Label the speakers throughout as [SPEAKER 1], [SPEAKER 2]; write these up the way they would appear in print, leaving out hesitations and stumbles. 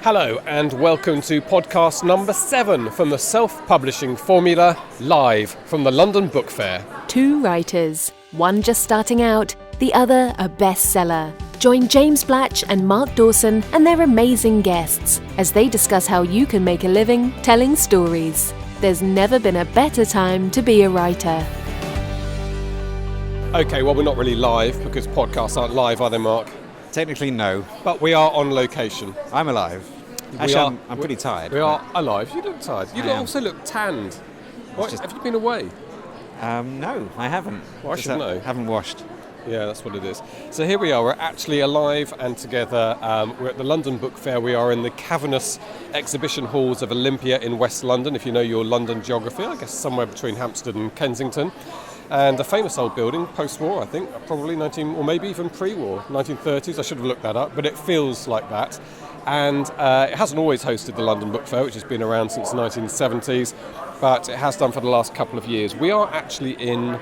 [SPEAKER 1] Hello and welcome to podcast number 7 from the Self-Publishing Formula, live from the London Book Fair.
[SPEAKER 2] 2 writers, one just starting out, the other a bestseller. Join James Blatch and Mark Dawson and their amazing guests as they discuss how you can make a living telling stories. There's never been a better time to be a writer.
[SPEAKER 1] Okay, well, we're not really live because podcasts aren't live, are they, Mark?
[SPEAKER 3] Technically, no.
[SPEAKER 1] But we are on location.
[SPEAKER 3] I'm alive. Actually, I'm pretty tired.
[SPEAKER 1] We are alive. You look tired. You also look tanned. Have you been away?
[SPEAKER 3] No, I haven't.
[SPEAKER 1] Well, I should know.
[SPEAKER 3] Haven't washed.
[SPEAKER 1] Yeah, that's what it is. So here we are. We're actually alive and together. We're at the London Book Fair. We are in the cavernous exhibition halls of Olympia in West London, if you know your London geography. I guess somewhere between Hampstead and Kensington. And a famous old building, post-war, I think, probably or maybe even pre-war, 1930s. I should have looked that up, but it feels like that. And it hasn't always hosted the London Book Fair, which has been around since the 1970s, but it has done for the last couple of years. We are actually in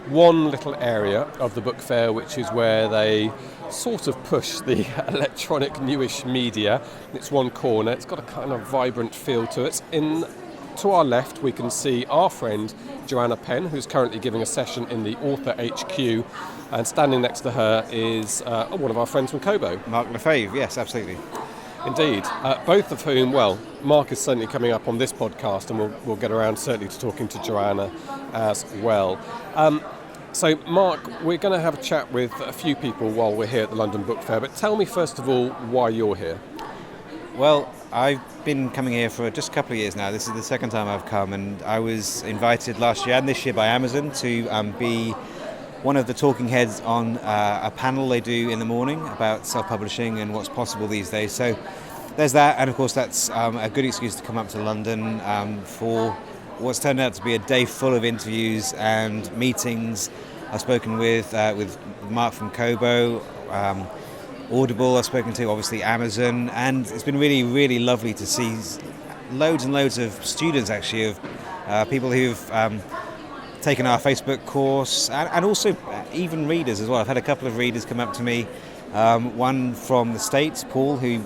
[SPEAKER 1] one little area of the book fair, which is where they sort of push the electronic newish media. It's one corner. It's got a kind of vibrant feel to it. To our left, we can see our friend Joanna Penn, who's currently giving a session in the Author HQ, and standing next to her is one of our friends from Kobo.
[SPEAKER 3] Mark Lefebvre, yes, absolutely.
[SPEAKER 1] Indeed. Both of whom, Mark is certainly coming up on this podcast, and we'll get around certainly to talking to Joanna as well. So, Mark, we're going to have a chat with a few people while we're here at the London Book Fair, but tell me first of all why you're here.
[SPEAKER 3] Well, I've been coming here for just a couple of years now. This is the second time I've come, and I was invited last year and this year by Amazon to be one of the talking heads on a panel they do in the morning about self-publishing and what's possible these days. So there's that, and of course that's a good excuse to come up to London for what's turned out to be a day full of interviews and meetings. I've spoken with Mark from Kobo, Audible I've spoken to, obviously Amazon, and it's been really, really lovely to see loads and loads of students actually, of people who've taken our Facebook course, and also even readers as well. I've had a couple of readers come up to me, one from the States, Paul, who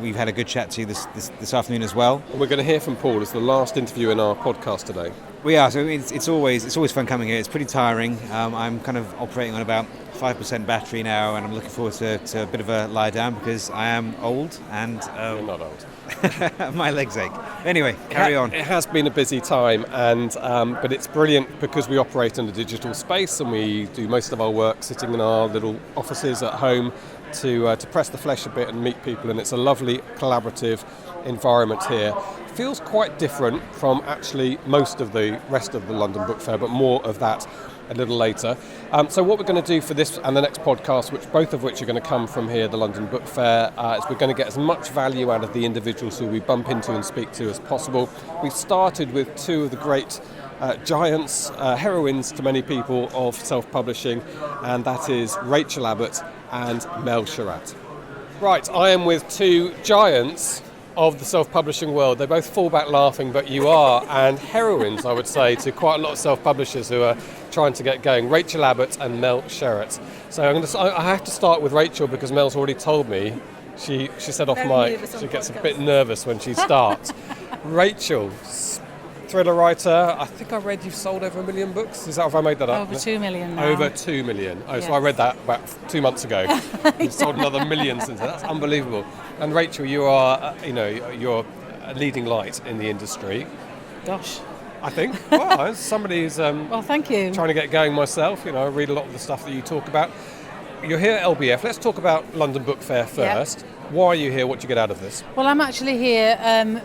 [SPEAKER 3] we've had a good chat to this afternoon as well.
[SPEAKER 1] And we're going to hear from Paul as the last interview in our podcast today.
[SPEAKER 3] We are, so it's always fun coming here. It's pretty tiring. I'm kind of operating on about 5% battery now, and I'm looking forward to a bit of a lie down because I am old and
[SPEAKER 1] You're not old.
[SPEAKER 3] my legs ache. Anyway, carry on.
[SPEAKER 1] It has been a busy time, and but it's brilliant because we operate in a digital space and we do most of our work sitting in our little offices at home to press the flesh a bit and meet people, and it's a lovely collaborative environment here. Feels quite different from actually most of the rest of the London Book Fair, but more of that a little later. So what we're going to do for this and the next podcast, both of which are going to come from here, the London Book Fair, is we're going to get as much value out of the individuals who we bump into and speak to as possible. We started with 2 of the great giants, heroines to many people of self-publishing, and that is Rachel Abbott and Mel Sherratt. Right, I am with 2 giants of the self-publishing world. They both fall back laughing, but you are, and heroines, I would say, to quite a lot of self-publishers who are trying to get going. Rachel Abbott and Mel Sherratt. So I have to start with Rachel because Mel's already told me. She said off mic she gets a bit nervous when she starts. Rachel, thriller writer. I think I read you've sold over 1 million books. Is that, have I made that up?
[SPEAKER 4] Over 2 million now.
[SPEAKER 1] Over 2 million. Oh, yes. So I read that about 2 months ago. You've sold another 1 million since then. That's unbelievable. And Rachel, you are, you're a leading light in the industry.
[SPEAKER 4] Gosh.
[SPEAKER 1] I think. Well, as somebody who's
[SPEAKER 4] well, thank you.
[SPEAKER 1] Trying to get going myself, I read a lot of the stuff that you talk about. You're here at LBF. Let's talk about London Book Fair first. Yep. Why are you here? What do you get out of this?
[SPEAKER 4] Well, I'm actually here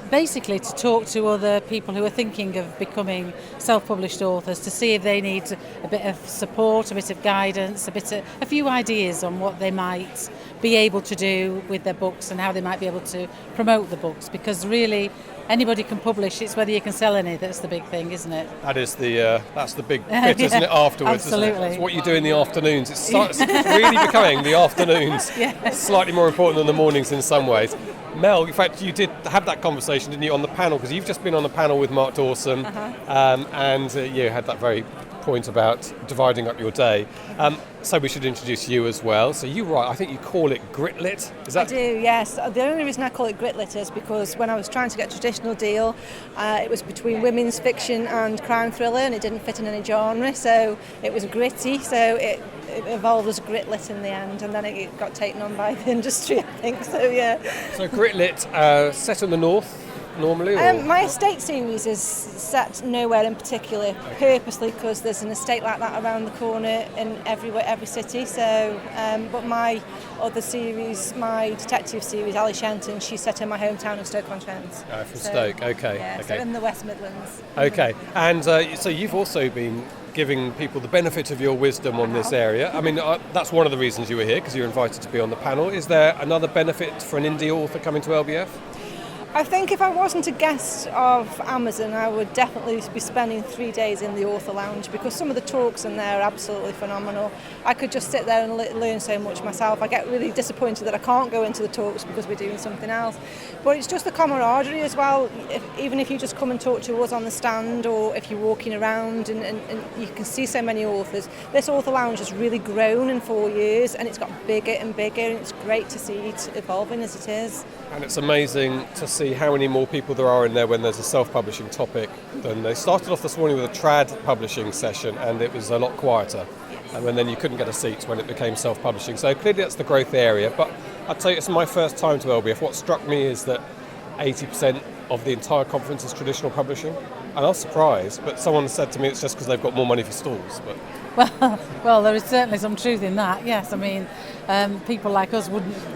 [SPEAKER 4] basically to talk to other people who are thinking of becoming self-published authors, to see if they need a bit of support, a bit of guidance, a few ideas on what they might be able to do with their books and how they might be able to promote the books, because really anybody can publish. It's whether you can sell any that's the big thing, isn't it?
[SPEAKER 1] That is that's the big bit, isn't it? Afterwards,
[SPEAKER 4] absolutely.
[SPEAKER 1] Isn't it? It's what you do in the afternoons. It's really becoming the afternoons.
[SPEAKER 4] Yes.
[SPEAKER 1] Slightly more important than the mornings in some ways. Mel, in fact, you did have that conversation, didn't you, on the panel? Because you've just been on a panel with Mark Dawson, and you had that very point about dividing up your day. So we should introduce you as well. So you write, I think you call it gritlit. Is that?
[SPEAKER 5] I do, yes. The only reason I call it gritlit is because when I was trying to get a traditional deal, it was between women's fiction and crime thriller, and it didn't fit in any genre, so it was gritty, so it evolved as gritlit in the end, and then it got taken on by the industry, I think, so yeah.
[SPEAKER 1] So gritlit, set in the north, normally? Or?
[SPEAKER 5] My estate series is set nowhere in particular, purposely because there's an estate like that around the corner in every city. So, but my other series, my detective series, Ali Shenton, she's set in my hometown of Stoke-on-Trent.
[SPEAKER 1] From Stoke, okay.
[SPEAKER 5] Yeah,
[SPEAKER 1] okay.
[SPEAKER 5] so in the West Midlands.
[SPEAKER 1] Okay, and so you've also been giving people the benefit of your wisdom on this area. I mean, that's one of the reasons you were here, because you're invited to be on the panel. Is there another benefit for an indie author coming to LBF?
[SPEAKER 5] I think if I wasn't a guest of Amazon, I would definitely be spending 3 days in the author lounge, because some of the talks in there are absolutely phenomenal. I could just sit there and learn so much myself. I get really disappointed that I can't go into the talks because we're doing something else. But it's just the camaraderie as well. Even if you just come and talk to us on the stand, or if you're walking around and you can see so many authors. This author lounge has really grown in 4 years, and it's got bigger and bigger, and it's great to see it evolving as it is.
[SPEAKER 1] And it's amazing to see how many more people there are in there when there's a self-publishing topic than they started off this morning with a trad publishing session, and it was a lot quieter. And then you couldn't get a seat when it became self-publishing. So clearly that's the growth area. But I'd say it's my first time to LBF. What struck me is that 80% of the entire conference is traditional publishing. And I was surprised, but someone said to me it's just because they've got more money for stalls. But
[SPEAKER 4] Well, there is certainly some truth in that, yes. I mean, people like us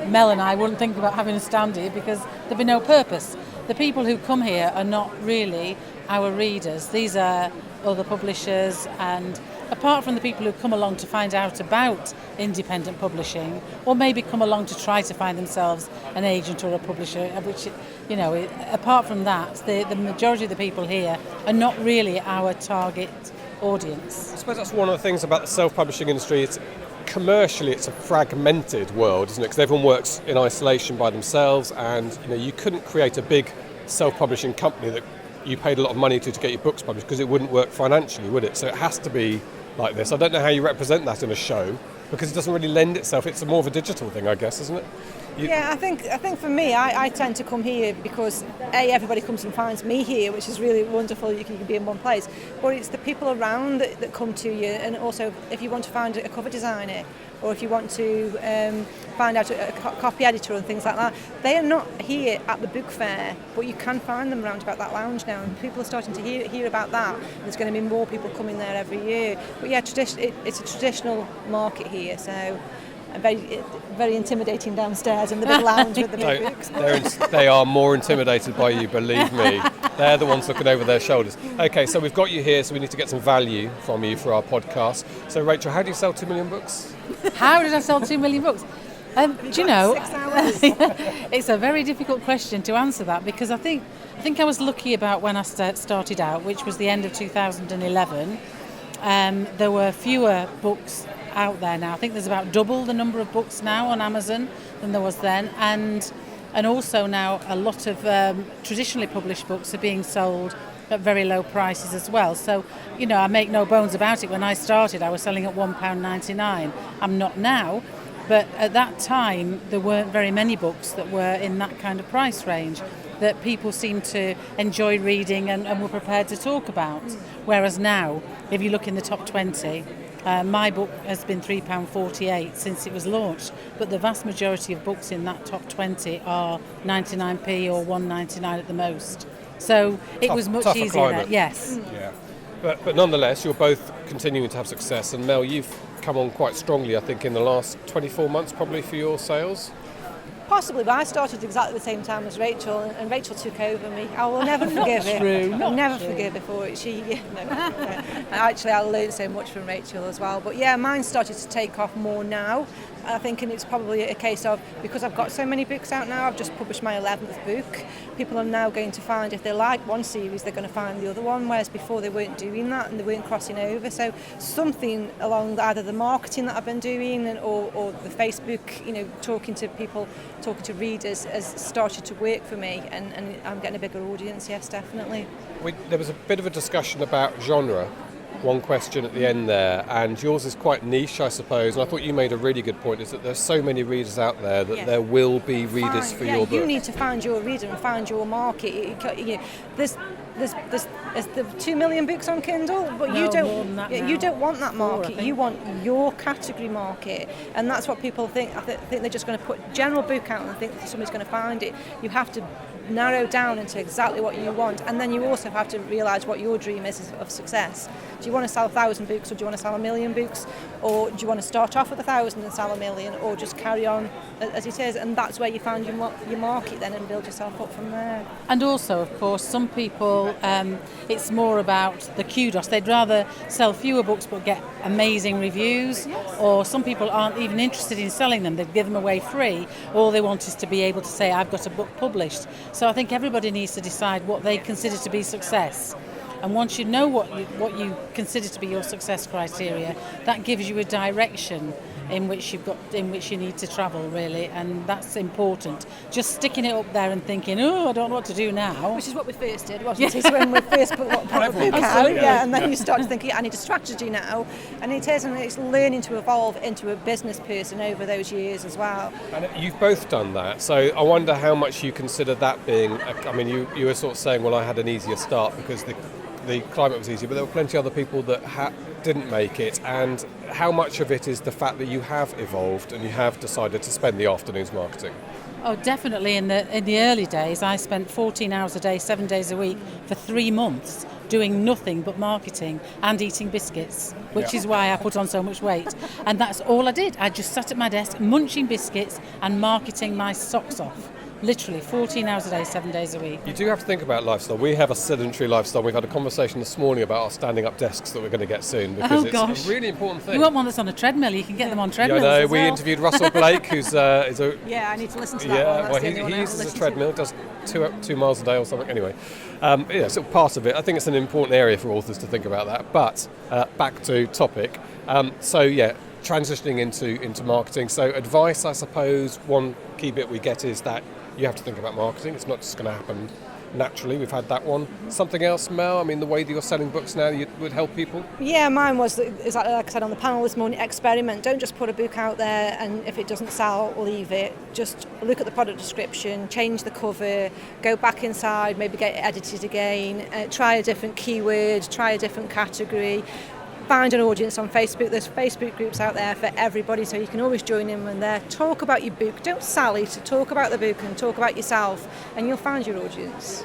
[SPEAKER 4] Mel and I wouldn't think about having a stand here because there'd be no purpose. The people who come here are not really our readers. These are other publishers, and apart from the people who come along to find out about independent publishing, or maybe come along to try to find themselves an agent or a publisher, which, you know, apart from that, the majority of the people here are not really our target audience.
[SPEAKER 1] I suppose that's one of the things about the self-publishing industry. It's commercially, it's a fragmented world, isn't it? Because everyone works in isolation by themselves, and you couldn't create a big self-publishing company that you paid a lot of money to get your books published, because it wouldn't work financially, would it? So it has to be like this. I don't know how you represent that in a show, because it doesn't really lend itself. It's more of a digital thing, I guess, isn't it?
[SPEAKER 5] Yeah, I think for me, I tend to come here because everybody comes and finds me here, which is really wonderful. You can be in one place, but it's the people around that come to you, and also if you want to find a cover designer, or if you want to find out a copy editor and things like that, they are not here at the book fair, but you can find them around about that lounge now, and people are starting to hear about that. There's going to be more people coming there every year. But yeah, it's a traditional market here, so. Very intimidating downstairs in the big lounge with the big books.
[SPEAKER 1] They are more intimidated by you, believe me. They're the ones looking over their shoulders. Okay, so we've got you here, so we need to get some value from you for our podcast. So Rachel, how do you sell 2 million books?
[SPEAKER 4] How did I sell 2 million books? Do you know,
[SPEAKER 5] 6 hours.
[SPEAKER 4] it's a very difficult question to answer that, because I think I was lucky about when I started out, which was the end of 2011. There were fewer books out there now. I think there's about double the number of books now on Amazon than there was then, and also now a lot of traditionally published books are being sold at very low prices as well. So, I make no bones about it. When I started, I was selling at £1.99. I'm not now, but at that time there weren't very many books that were in that kind of price range that people seemed to enjoy reading and were prepared to talk about. Whereas now, if you look in the top 20, my book has been £3.48 since it was launched, but the vast majority of books in that top 20 are 99p or £1.99 at the most. So it was much easier
[SPEAKER 1] climate.
[SPEAKER 4] there. Yes.
[SPEAKER 1] Yeah. But nonetheless, you're both continuing to have success, and Mel, you've come on quite strongly, I think, in the last 24 months probably for your sales.
[SPEAKER 5] Possibly, but I started exactly the same time as Rachel, and Rachel took over me. I will never forgive her. I'll never forgive her for it. Actually, I learned so much from Rachel as well. But yeah, mine started to take off more now. I think, and it's probably a case of, because I've got so many books out now, I've just published my 11th book. People are now going to find, if they like one series, they're going to find the other one, whereas before they weren't doing that and they weren't crossing over. So something along either the marketing that I've been doing or the Facebook, talking to people, talking to readers, has started to work for me, and I'm getting a bigger audience, yes, definitely.
[SPEAKER 1] There was a bit of a discussion about genre one question at the end there, and yours is quite niche, I suppose. And I thought you made a really good point: is that there's so many readers out there that there will be readers for your book.
[SPEAKER 5] You need to find your reader and find your market. There's 2 million books on Kindle, but you don't want that market. You want your category market, and that's what people think. I think they're just going to put general book out and think somebody's going to find it. You have to narrow down into exactly what you want, and then you also have to realise what your dream is of success. Do you want to sell 1,000 books, or do you want to sell 1 million books, or do you want to start off with 1,000 and sell 1 million, or just carry on as it is? And that's where you find your market then, and build yourself up from there.
[SPEAKER 4] And also, of course, some people, it's more about the kudos. They'd rather sell fewer books but get amazing reviews, or some people aren't even interested in selling them. They'd give them away free. All they want is to be able to say, I've got a book published. So I think everybody needs to decide what they consider to be success. And once you know what you consider to be your success criteria, that gives you a direction in which you need to travel, really, and that's important. Just sticking it up there and thinking, I don't know what to do now.
[SPEAKER 5] Which is what we first did, wasn't it? When we first put the book out, and then you start to think, I need a strategy now, and it's learning to evolve into a business person over those years as well.
[SPEAKER 1] And you've both done that, so I wonder how much you consider that being. I mean, you were sort of saying, well, I had an easier start because the climate was easier, but there were plenty of other people that didn't make it. And how much of it is the fact that you have evolved and you have decided to spend the afternoons marketing?
[SPEAKER 4] Oh, definitely. In the early days, I spent 14 hours a day, 7 days a week for 3 months doing nothing but marketing and eating biscuits, which is why I put on so much weight. And that's all I did. I just sat at my desk munching biscuits and marketing my socks off. Literally 14 hours a day, 7 days a week.
[SPEAKER 1] You do have to think about lifestyle. We have a sedentary lifestyle. We've had a conversation this morning about our standing up desks that we're going to get soon, because it's a really important thing.
[SPEAKER 4] You want one that's on a treadmill. You can get them on treadmills.
[SPEAKER 1] Yeah, I know.
[SPEAKER 4] as well.
[SPEAKER 1] We interviewed Russell Blake, who's is a...
[SPEAKER 5] Yeah, I need to listen to that one.
[SPEAKER 1] He uses a treadmill, does 2 miles a day or something. Anyway, so part of it. I think it's an important area for authors to think about that. But back to topic. Transitioning into marketing. So advice, I suppose, one key bit we get is that you have to think about marketing. It's not just going to happen naturally. We've had that one. Something else, Mel? I mean, the way that you're selling books now, you would help people? Yeah,
[SPEAKER 5] mine was, exactly like I said on the panel this morning, experiment. Don't just put a book out there and if it doesn't sell, leave it. Just look at the product description, change the cover, go back inside, maybe get it edited again, try a different keyword, try a different category. Find an audience on Facebook. There's Facebook groups out there for everybody, so you can always join in when there. Talk about your book. Don't sell it. Talk about the book and talk about yourself, and you'll find your audience.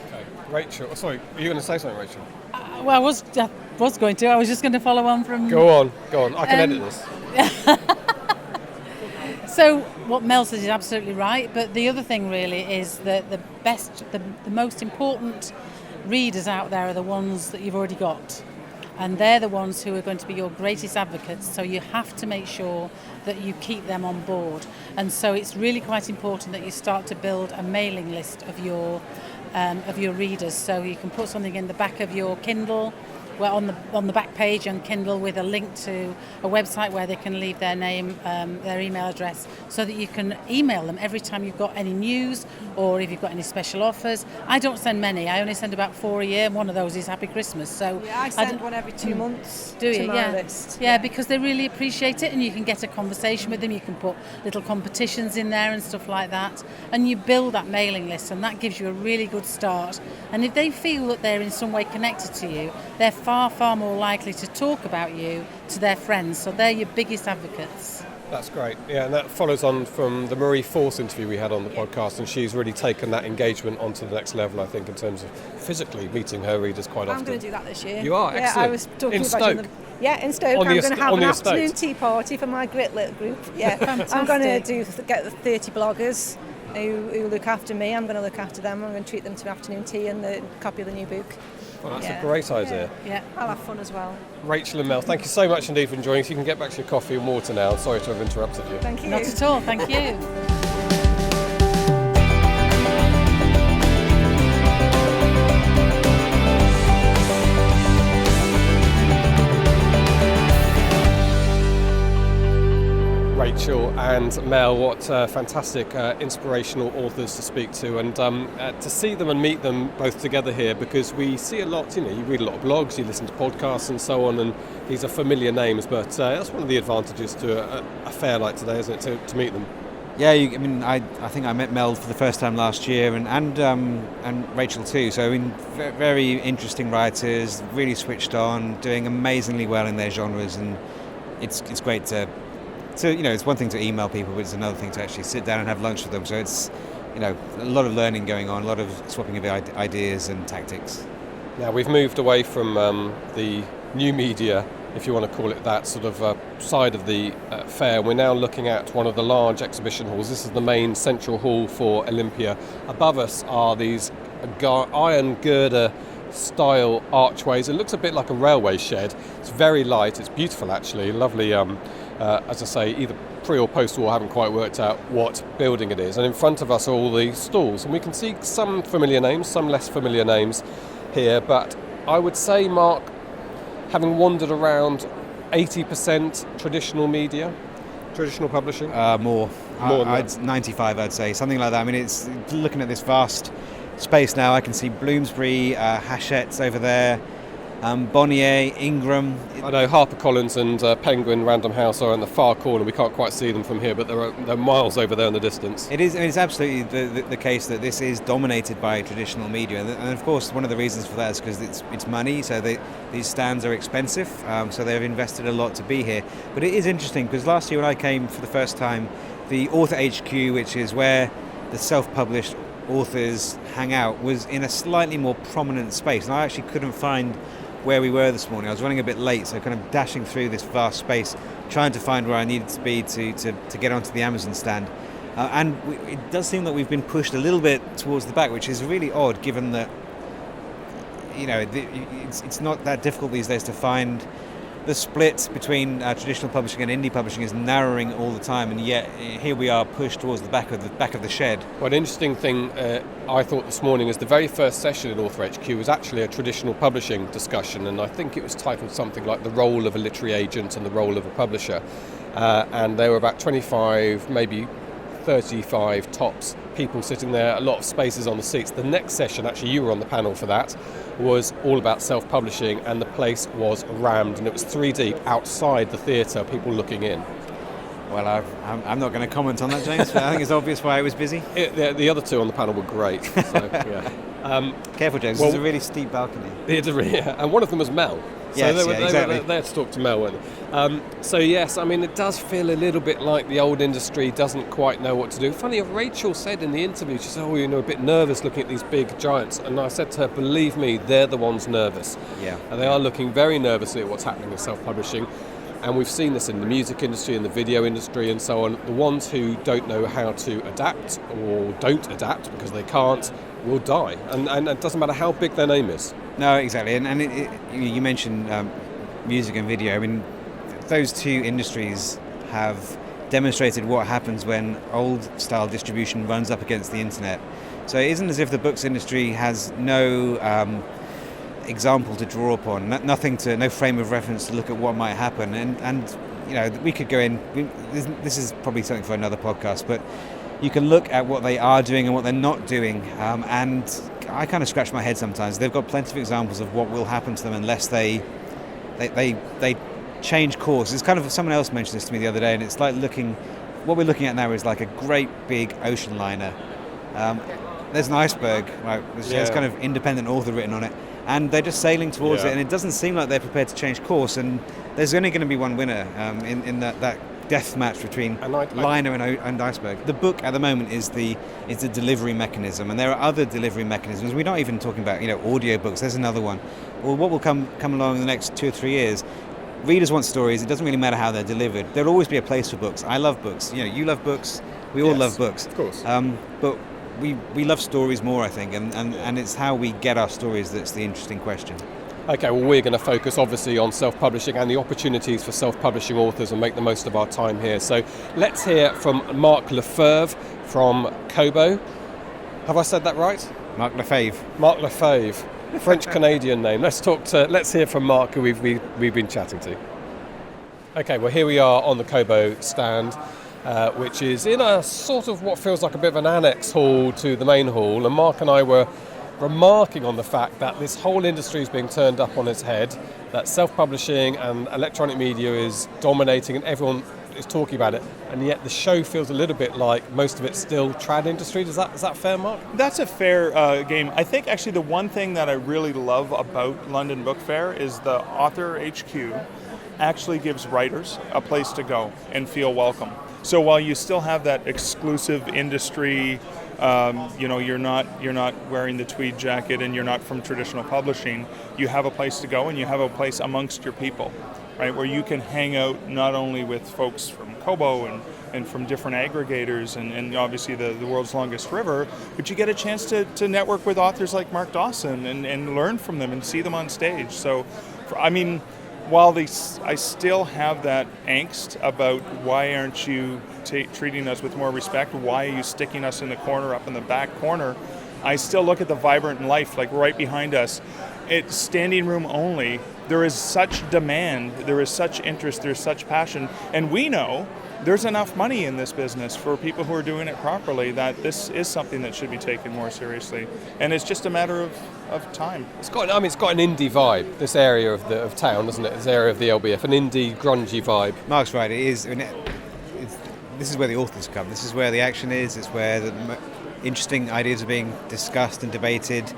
[SPEAKER 1] Okay, Rachel. Oh, sorry, were you going to say something, Rachel?
[SPEAKER 4] Well, I was going to. I was just going to follow on from.
[SPEAKER 1] Go on. I can edit this.
[SPEAKER 4] So what Mel says is absolutely right, but the other thing really is that the most important readers out there are the ones that you've already got. And they're the ones who are going to be your greatest advocates, so you have to make sure that you keep them on board. And so it's really quite important that you start to build a mailing list of your readers. So you can put something in the back of your Kindle, well, on the back page on Kindle, with a link to a website where they can leave their name, their email address, so that you can email them every time you've got any news or if you've got any special offers. I don't send many. I only send about 4 a year, and one of those is Happy Christmas. So
[SPEAKER 5] yeah, I send one every 2 months.
[SPEAKER 4] Do you?
[SPEAKER 5] To my list.
[SPEAKER 4] Yeah, because they really appreciate it, and you can get a conversation with them. You can put little competitions in there and stuff like that, and you build that mailing list, and that gives you a really good start. And if they feel that they're in some way connected to you, they're far, far more likely to talk about you to their friends. So they're your biggest advocates.
[SPEAKER 1] That's great. Yeah, and that follows on from the Marie Force interview we had on the podcast, and she's really taken that engagement onto the next level, I think, in terms of physically meeting her readers quite often.
[SPEAKER 5] I'm going to do that this year.
[SPEAKER 1] You are? Excellent.
[SPEAKER 5] Yeah, I was talking
[SPEAKER 1] in
[SPEAKER 5] about
[SPEAKER 1] Stoke?
[SPEAKER 5] in Stoke. I'm going to have an afternoon tea party for my Gritlit group. Yeah, I'm going to get the 30 bloggers who look after me. I'm going to look after them. I'm going to treat them to afternoon tea and the copy of the new book.
[SPEAKER 1] Well, that's a great idea.
[SPEAKER 5] Yeah, I'll have fun as well.
[SPEAKER 1] Rachel and Mel, thank you so much indeed for joining us. You can get back to your coffee and water now. Sorry to have interrupted you.
[SPEAKER 5] Thank you.
[SPEAKER 4] Not at all, thank you.
[SPEAKER 1] Rachel and Mel, what fantastic inspirational authors to speak to, and to see them and meet them both together here, because we see a lot, you read a lot of blogs, you listen to podcasts and so on, and these are familiar names, but that's one of the advantages to a fair like today, isn't it, to meet them?
[SPEAKER 3] Yeah, I think I met Mel for the first time last year, and Rachel too. So very interesting writers, really switched on, doing amazingly well in their genres, and it's great to it's one thing to email people, but it's another thing to actually sit down and have lunch with them. So it's a lot of learning going on, a lot of swapping of ideas and tactics.
[SPEAKER 1] Now we've moved away from the new media, if you want to call it that, sort of side of the fair. We're now looking at one of the large exhibition halls. This is the main central hall for Olympia. Above us are these iron girder style archways. It looks a bit like a railway shed. It's very light, it's beautiful actually, lovely, as I say, either pre or post war, haven't quite worked out what building it is. And in front of us are all the stalls, and we can see some familiar names, some less familiar names here, but I would say, Mark, having wandered around, 80% traditional media, traditional publishing?
[SPEAKER 3] More than that. 95, I'd say, something like that. I mean, it's looking at this vast space now. I can see Bloomsbury, Hachette's over there, Bonnier, Ingram.
[SPEAKER 1] I know HarperCollins and Penguin Random House are in the far corner. We can't quite see them from here, but they're miles over there in the distance.
[SPEAKER 3] It's absolutely the case that this is dominated by traditional media, and of course one of the reasons for that is because it's money. So these stands are expensive, so they've invested a lot to be here. But it is interesting because last year when I came for the first time, the Author HQ, which is where the self-published authors hang out, was in a slightly more prominent space, and I actually couldn't find where we were this morning. I was running a bit late, so kind of dashing through this vast space, trying to find where I needed to be to get onto the Amazon stand. It does seem that we've been pushed a little bit towards the back, which is really odd, given that it's not that difficult these days to find. The split between traditional publishing and indie publishing is narrowing all the time, and yet here we are pushed towards the back of the shed.
[SPEAKER 1] Well, an interesting thing I thought this morning is the very first session at Author HQ was actually a traditional publishing discussion, and I think it was titled something like The Role of a Literary Agent and the Role of a Publisher. And there were about 25, maybe 35 tops people sitting there, a lot of spaces on the seats. The next session, actually you were on the panel for that, was all about self-publishing, and the place was rammed, and it was 3 deep outside the theatre, people looking in.
[SPEAKER 3] Well, I'm not going to comment on that, James, but I think it's obvious why I was busy.
[SPEAKER 1] The other two on the panel were great. So, yeah.
[SPEAKER 3] Careful, James, there's a really steep balcony.
[SPEAKER 1] And one of them was Mel. So
[SPEAKER 3] yes,
[SPEAKER 1] they were there to talk to Mel, weren't they? So yes, I mean, it does feel a little bit like the old industry doesn't quite know what to do. Funny, Rachel said in the interview, she said, a bit nervous looking at these big giants. And I said to her, believe me, they're the ones nervous.
[SPEAKER 3] Yeah.
[SPEAKER 1] And they are looking very nervously at what's happening in self-publishing. And we've seen this in the music industry, in the video industry and so on. The ones who don't know how to adapt or don't adapt because they can't will die. And it doesn't matter how big their name is.
[SPEAKER 3] No, exactly. And you mentioned music and video. I mean, those two industries have demonstrated what happens when old-style distribution runs up against the internet. So it isn't as if the books industry has no example to draw upon, no frame of reference to look at what might happen. And we could go in. This is probably something for another podcast, but you can look at what they are doing and what they're not doing, and I kind of scratch my head sometimes. They've got plenty of examples of what will happen to them unless they change course. It's kind of, someone else mentioned this to me the other day, and it's like what we're looking at now is like a great big ocean liner. There's an iceberg, right? There's kind of independent author written on it, and they're just sailing towards it, and it doesn't seem like they're prepared to change course, and there's only going to be one winner in that death match between liner and iceberg. The book at the moment is the delivery mechanism, and there are other delivery mechanisms. We're not even talking about audiobooks. There's another one. Well, what will come along in the next 2 or 3 years? Readers want stories. It doesn't really matter how they're delivered. There'll always be a place for books. I love books. You love books. We all love books.
[SPEAKER 1] Of course.
[SPEAKER 3] But we love stories more, I think, and it's how we get our stories that's the interesting question.
[SPEAKER 1] Okay, well, we're going to focus obviously on self-publishing and the opportunities for self-publishing authors and make the most of our time here. So let's hear from Mark Lefebvre from Kobo. Have I said that right?
[SPEAKER 3] Mark Lefebvre.
[SPEAKER 1] Mark Lefebvre, French-Canadian name. Let's hear from Mark, who we've been chatting to. Okay, well, here we are on the Kobo stand. which is in a sort of what feels like a bit of an annex hall to the main hall. And Mark and I were remarking on the fact that this whole industry is being turned up on its head, that self-publishing and electronic media is dominating and everyone is talking about it, and yet the show feels a little bit like most of it's still trad industry. Is that fair, Mark?
[SPEAKER 6] That's a fair game. I think actually the one thing that I really love about London Book Fair is the Author HQ actually gives writers a place to go and feel welcome. So while you still have that exclusive industry, you're not wearing the tweed jacket and you're not from traditional publishing, you have a place to go and you have a place amongst your people, right, where you can hang out not only with folks from Kobo and from different aggregators and obviously the world's longest river, but you get a chance to network with authors like Mark Dawson and learn from them and see them on stage. So, while I still have that angst about why aren't you treating us with more respect, why are you sticking us in the corner up in the back corner, I still look at the vibrant life like right behind us. It's standing room only. There is such demand, there is such interest, there's such passion, and we know there's enough money in this business for people who are doing it properly that this is something that should be taken more seriously, and it's just a matter of time.
[SPEAKER 1] It's got an indie vibe, this area of town, doesn't it? This area of the LBF, an indie grungy vibe.
[SPEAKER 3] Mark's right, it is. This is where the authors come. This is where the action is. It's where the interesting ideas are being discussed and debated.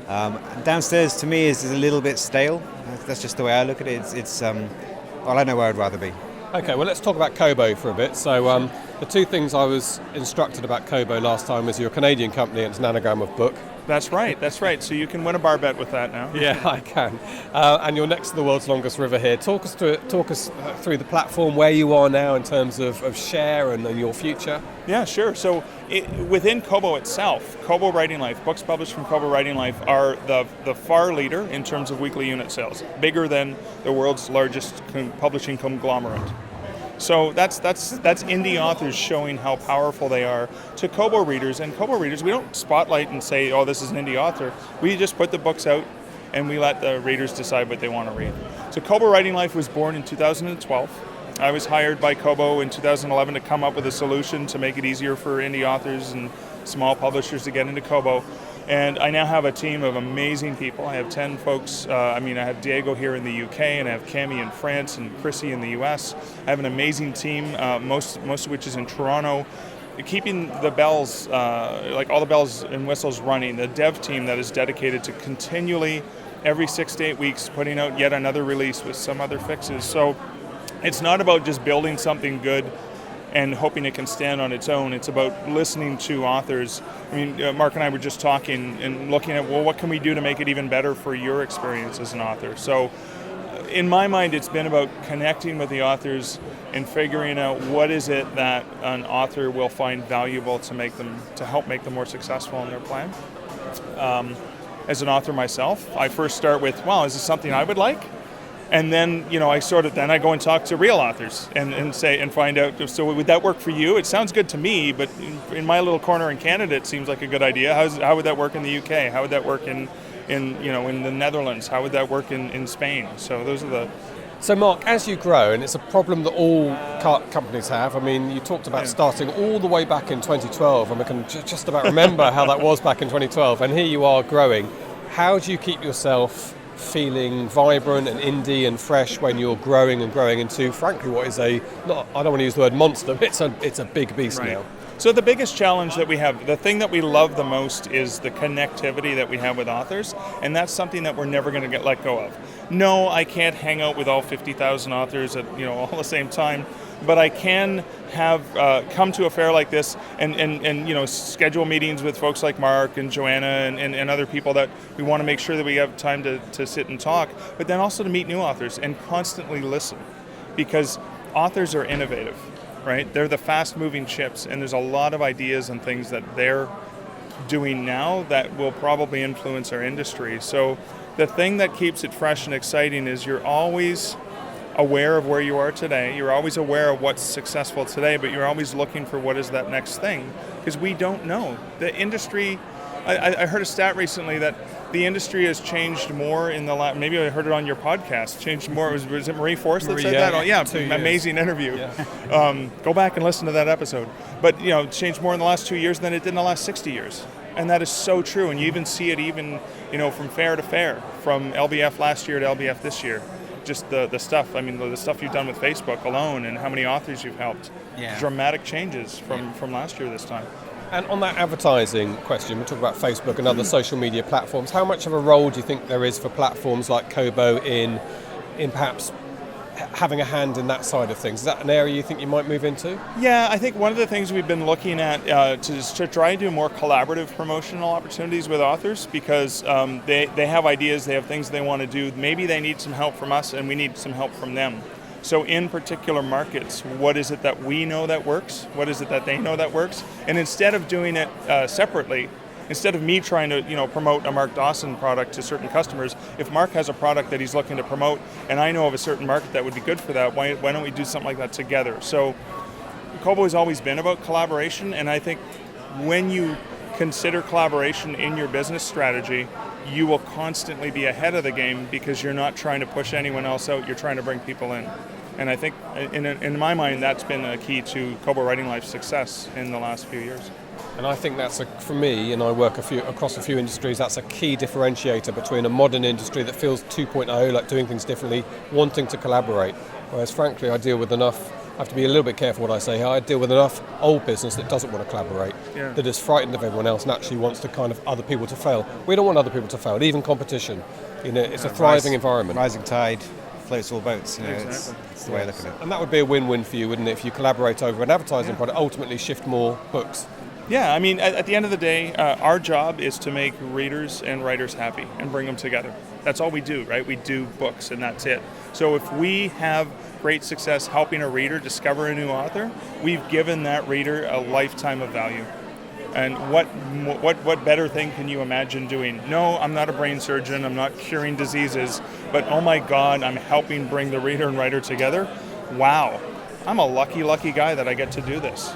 [SPEAKER 3] Downstairs, to me, is a little bit stale. That's just the way I look at it. I know where I'd rather be.
[SPEAKER 1] Okay, well, let's talk about Kobo for a bit. So the two things I was instructed about Kobo last time was you're a Canadian company and it's an anagram of book.
[SPEAKER 6] That's right. So you can win a bar bet with that now.
[SPEAKER 1] Yeah, I can. And you're next to the world's longest river here. Talk us through the platform, where you are now in terms of share and your future.
[SPEAKER 6] Yeah, sure. So within Kobo itself, Kobo Writing Life, books published from Kobo Writing Life are the far leader in terms of weekly unit sales, bigger than the world's largest publishing conglomerate. So that's indie authors showing how powerful they are to Kobo readers. And Kobo readers, we don't spotlight and say, oh, this is an indie author. We just put the books out and we let the readers decide what they want to read. So Kobo Writing Life was born in 2012. I was hired by Kobo in 2011 to come up with a solution to make it easier for indie authors and small publishers to get into Kobo. And I now have a team of amazing people. I have 10 folks. I have Diego here in the UK, and I have Cami in France and Chrissy in the US. I have an amazing team, most of which is in Toronto, keeping the bells, all the bells and whistles running. The dev team that is dedicated to continually, every 6 to 8 weeks, putting out yet another release with some other fixes. So it's not about just building something good and hoping it can stand on its own. It's about listening to authors. Mark and I were just talking and looking at, well, what can we do to make it even better for your experience as an author? So in my mind, it's been about connecting with the authors and figuring out what is it that an author will find valuable to help make them more successful in their plan. As an author myself, I first start with, wow, is this something I would like? And then, I go and talk to real authors and find out, so would that work for you? It sounds good to me, but in my little corner in Canada, it seems like a good idea. How would that work in the UK? How would that work in the Netherlands? How would that work in Spain? So those are the...
[SPEAKER 1] So Mark, as you grow, and it's a problem that all companies have, you talked about starting all the way back in 2012, and we can just about remember how that was back in 2012, and here you are growing. How do you keep yourself feeling vibrant and indie and fresh when you're growing into, frankly, what is I don't want to use the word monster, but it's a big beast now.
[SPEAKER 6] So the biggest challenge that we have, the thing that we love the most is the connectivity that we have with authors, and that's something that we're never going to let go of. No, I can't hang out with all 50,000 authors at all the same time, but I can have come to a fair like this and schedule meetings with folks like Mark and Joanna and other people that we want to make sure that we have time to sit and talk, but then also to meet new authors and constantly listen, because authors are innovative, right? They're the fast-moving ships, and there's a lot of ideas and things that they're doing now that will probably influence our industry. So the thing that keeps it fresh and exciting is you're always aware of where you are today. You're always aware of what's successful today, but you're always looking for what is that next thing, because we don't know. The industry I heard a stat recently that the industry has changed more in the last, maybe I heard it on your podcast, changed more, was it Marie Force that said that? Oh, yeah, amazing interview. Yeah. Go back and listen to that episode. But, changed more in the last 2 years than it did in the last 60 years. And that is so true. And you even see it from fair to fair, from LBF last year to LBF this year. Just the stuff, the stuff you've done with Facebook alone and how many authors you've helped. Yeah. Dramatic changes from last year this time.
[SPEAKER 1] And on that advertising question, we talk about Facebook and other social media platforms. How much of a role do you think there is for platforms like Kobo in perhaps having a hand in that side of things? Is that an area you think you might move into?
[SPEAKER 6] Yeah, I think one of the things we've been looking at to try and do more collaborative promotional opportunities with authors, because they have ideas, they have things they want to do. Maybe they need some help from us and we need some help from them. So in particular markets, what is it that we know that works? What is it that they know that works? And instead of doing it separately, instead of me trying to promote a Mark Dawson product to certain customers, if Mark has a product that he's looking to promote and I know of a certain market that would be good for that, why don't we do something like that together? So Kobo has always been about collaboration, and I think when you consider collaboration in your business strategy, you will constantly be ahead of the game because you're not trying to push anyone else out, you're trying to bring people in. And I think, in my mind, that's been a key to Kobo Writing Life's success in the last few years.
[SPEAKER 1] And I think that's, for me, and I work across a few industries, that's a key differentiator between a modern industry that feels 2.0, like doing things differently, wanting to collaborate. Whereas, frankly, I have to be a little bit careful what I say here. I deal with enough old business that doesn't want to collaborate, that is frightened of everyone else and actually wants to kind of other people to fail. We don't want other people to fail, even competition. It's a thriving environment.
[SPEAKER 3] Rising tide floats all boats.
[SPEAKER 6] Exactly.
[SPEAKER 3] It's the way I look at it.
[SPEAKER 1] And that would be a win-win for you, wouldn't it? If you collaborate over an advertising product, ultimately shift more books.
[SPEAKER 6] Yeah, at the end of the day, our job is to make readers and writers happy and bring them together. That's all we do, right? We do books and that's it. So if we have great success helping a reader discover a new author, we've given that reader a lifetime of value. And what better thing can you imagine doing? No, I'm not a brain surgeon, I'm not curing diseases, but oh my God, I'm helping bring the reader and writer together. Wow, I'm a lucky guy that I get to do this.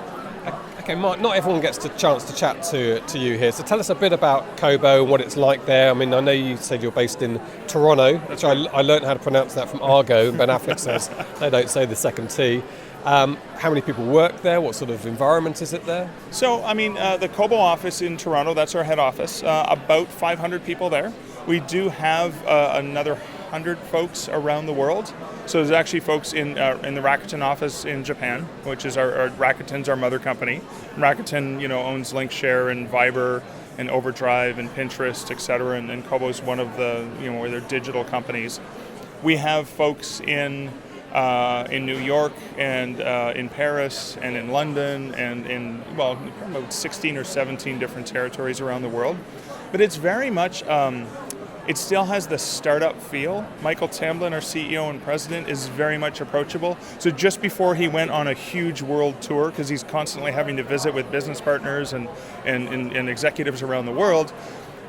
[SPEAKER 1] Okay, Mark, not everyone gets a chance to chat to you here, so tell us a bit about Kobo, what it's like there. I know you said you're based in Toronto, which I learned how to pronounce that from Argo. Ben Affleck says they don't say the second T. How many people work there? What sort of environment is it there?
[SPEAKER 6] So, the Kobo office in Toronto, that's our head office, about 500 people there. We do have another 100 folks around the world. So there's actually folks in the Rakuten office in Japan, which is our Rakuten's our mother company. Rakuten, owns Linkshare and Viber and Overdrive and Pinterest, etc. And Kobo's one of the, their digital companies. We have folks in New York and in Paris and in London and in about 16 or 17 different territories around the world. But it's very much. It still has the startup feel. Michael Tamblyn, our CEO and president, is very much approachable. So just before he went on a huge world tour, because he's constantly having to visit with business partners and executives around the world,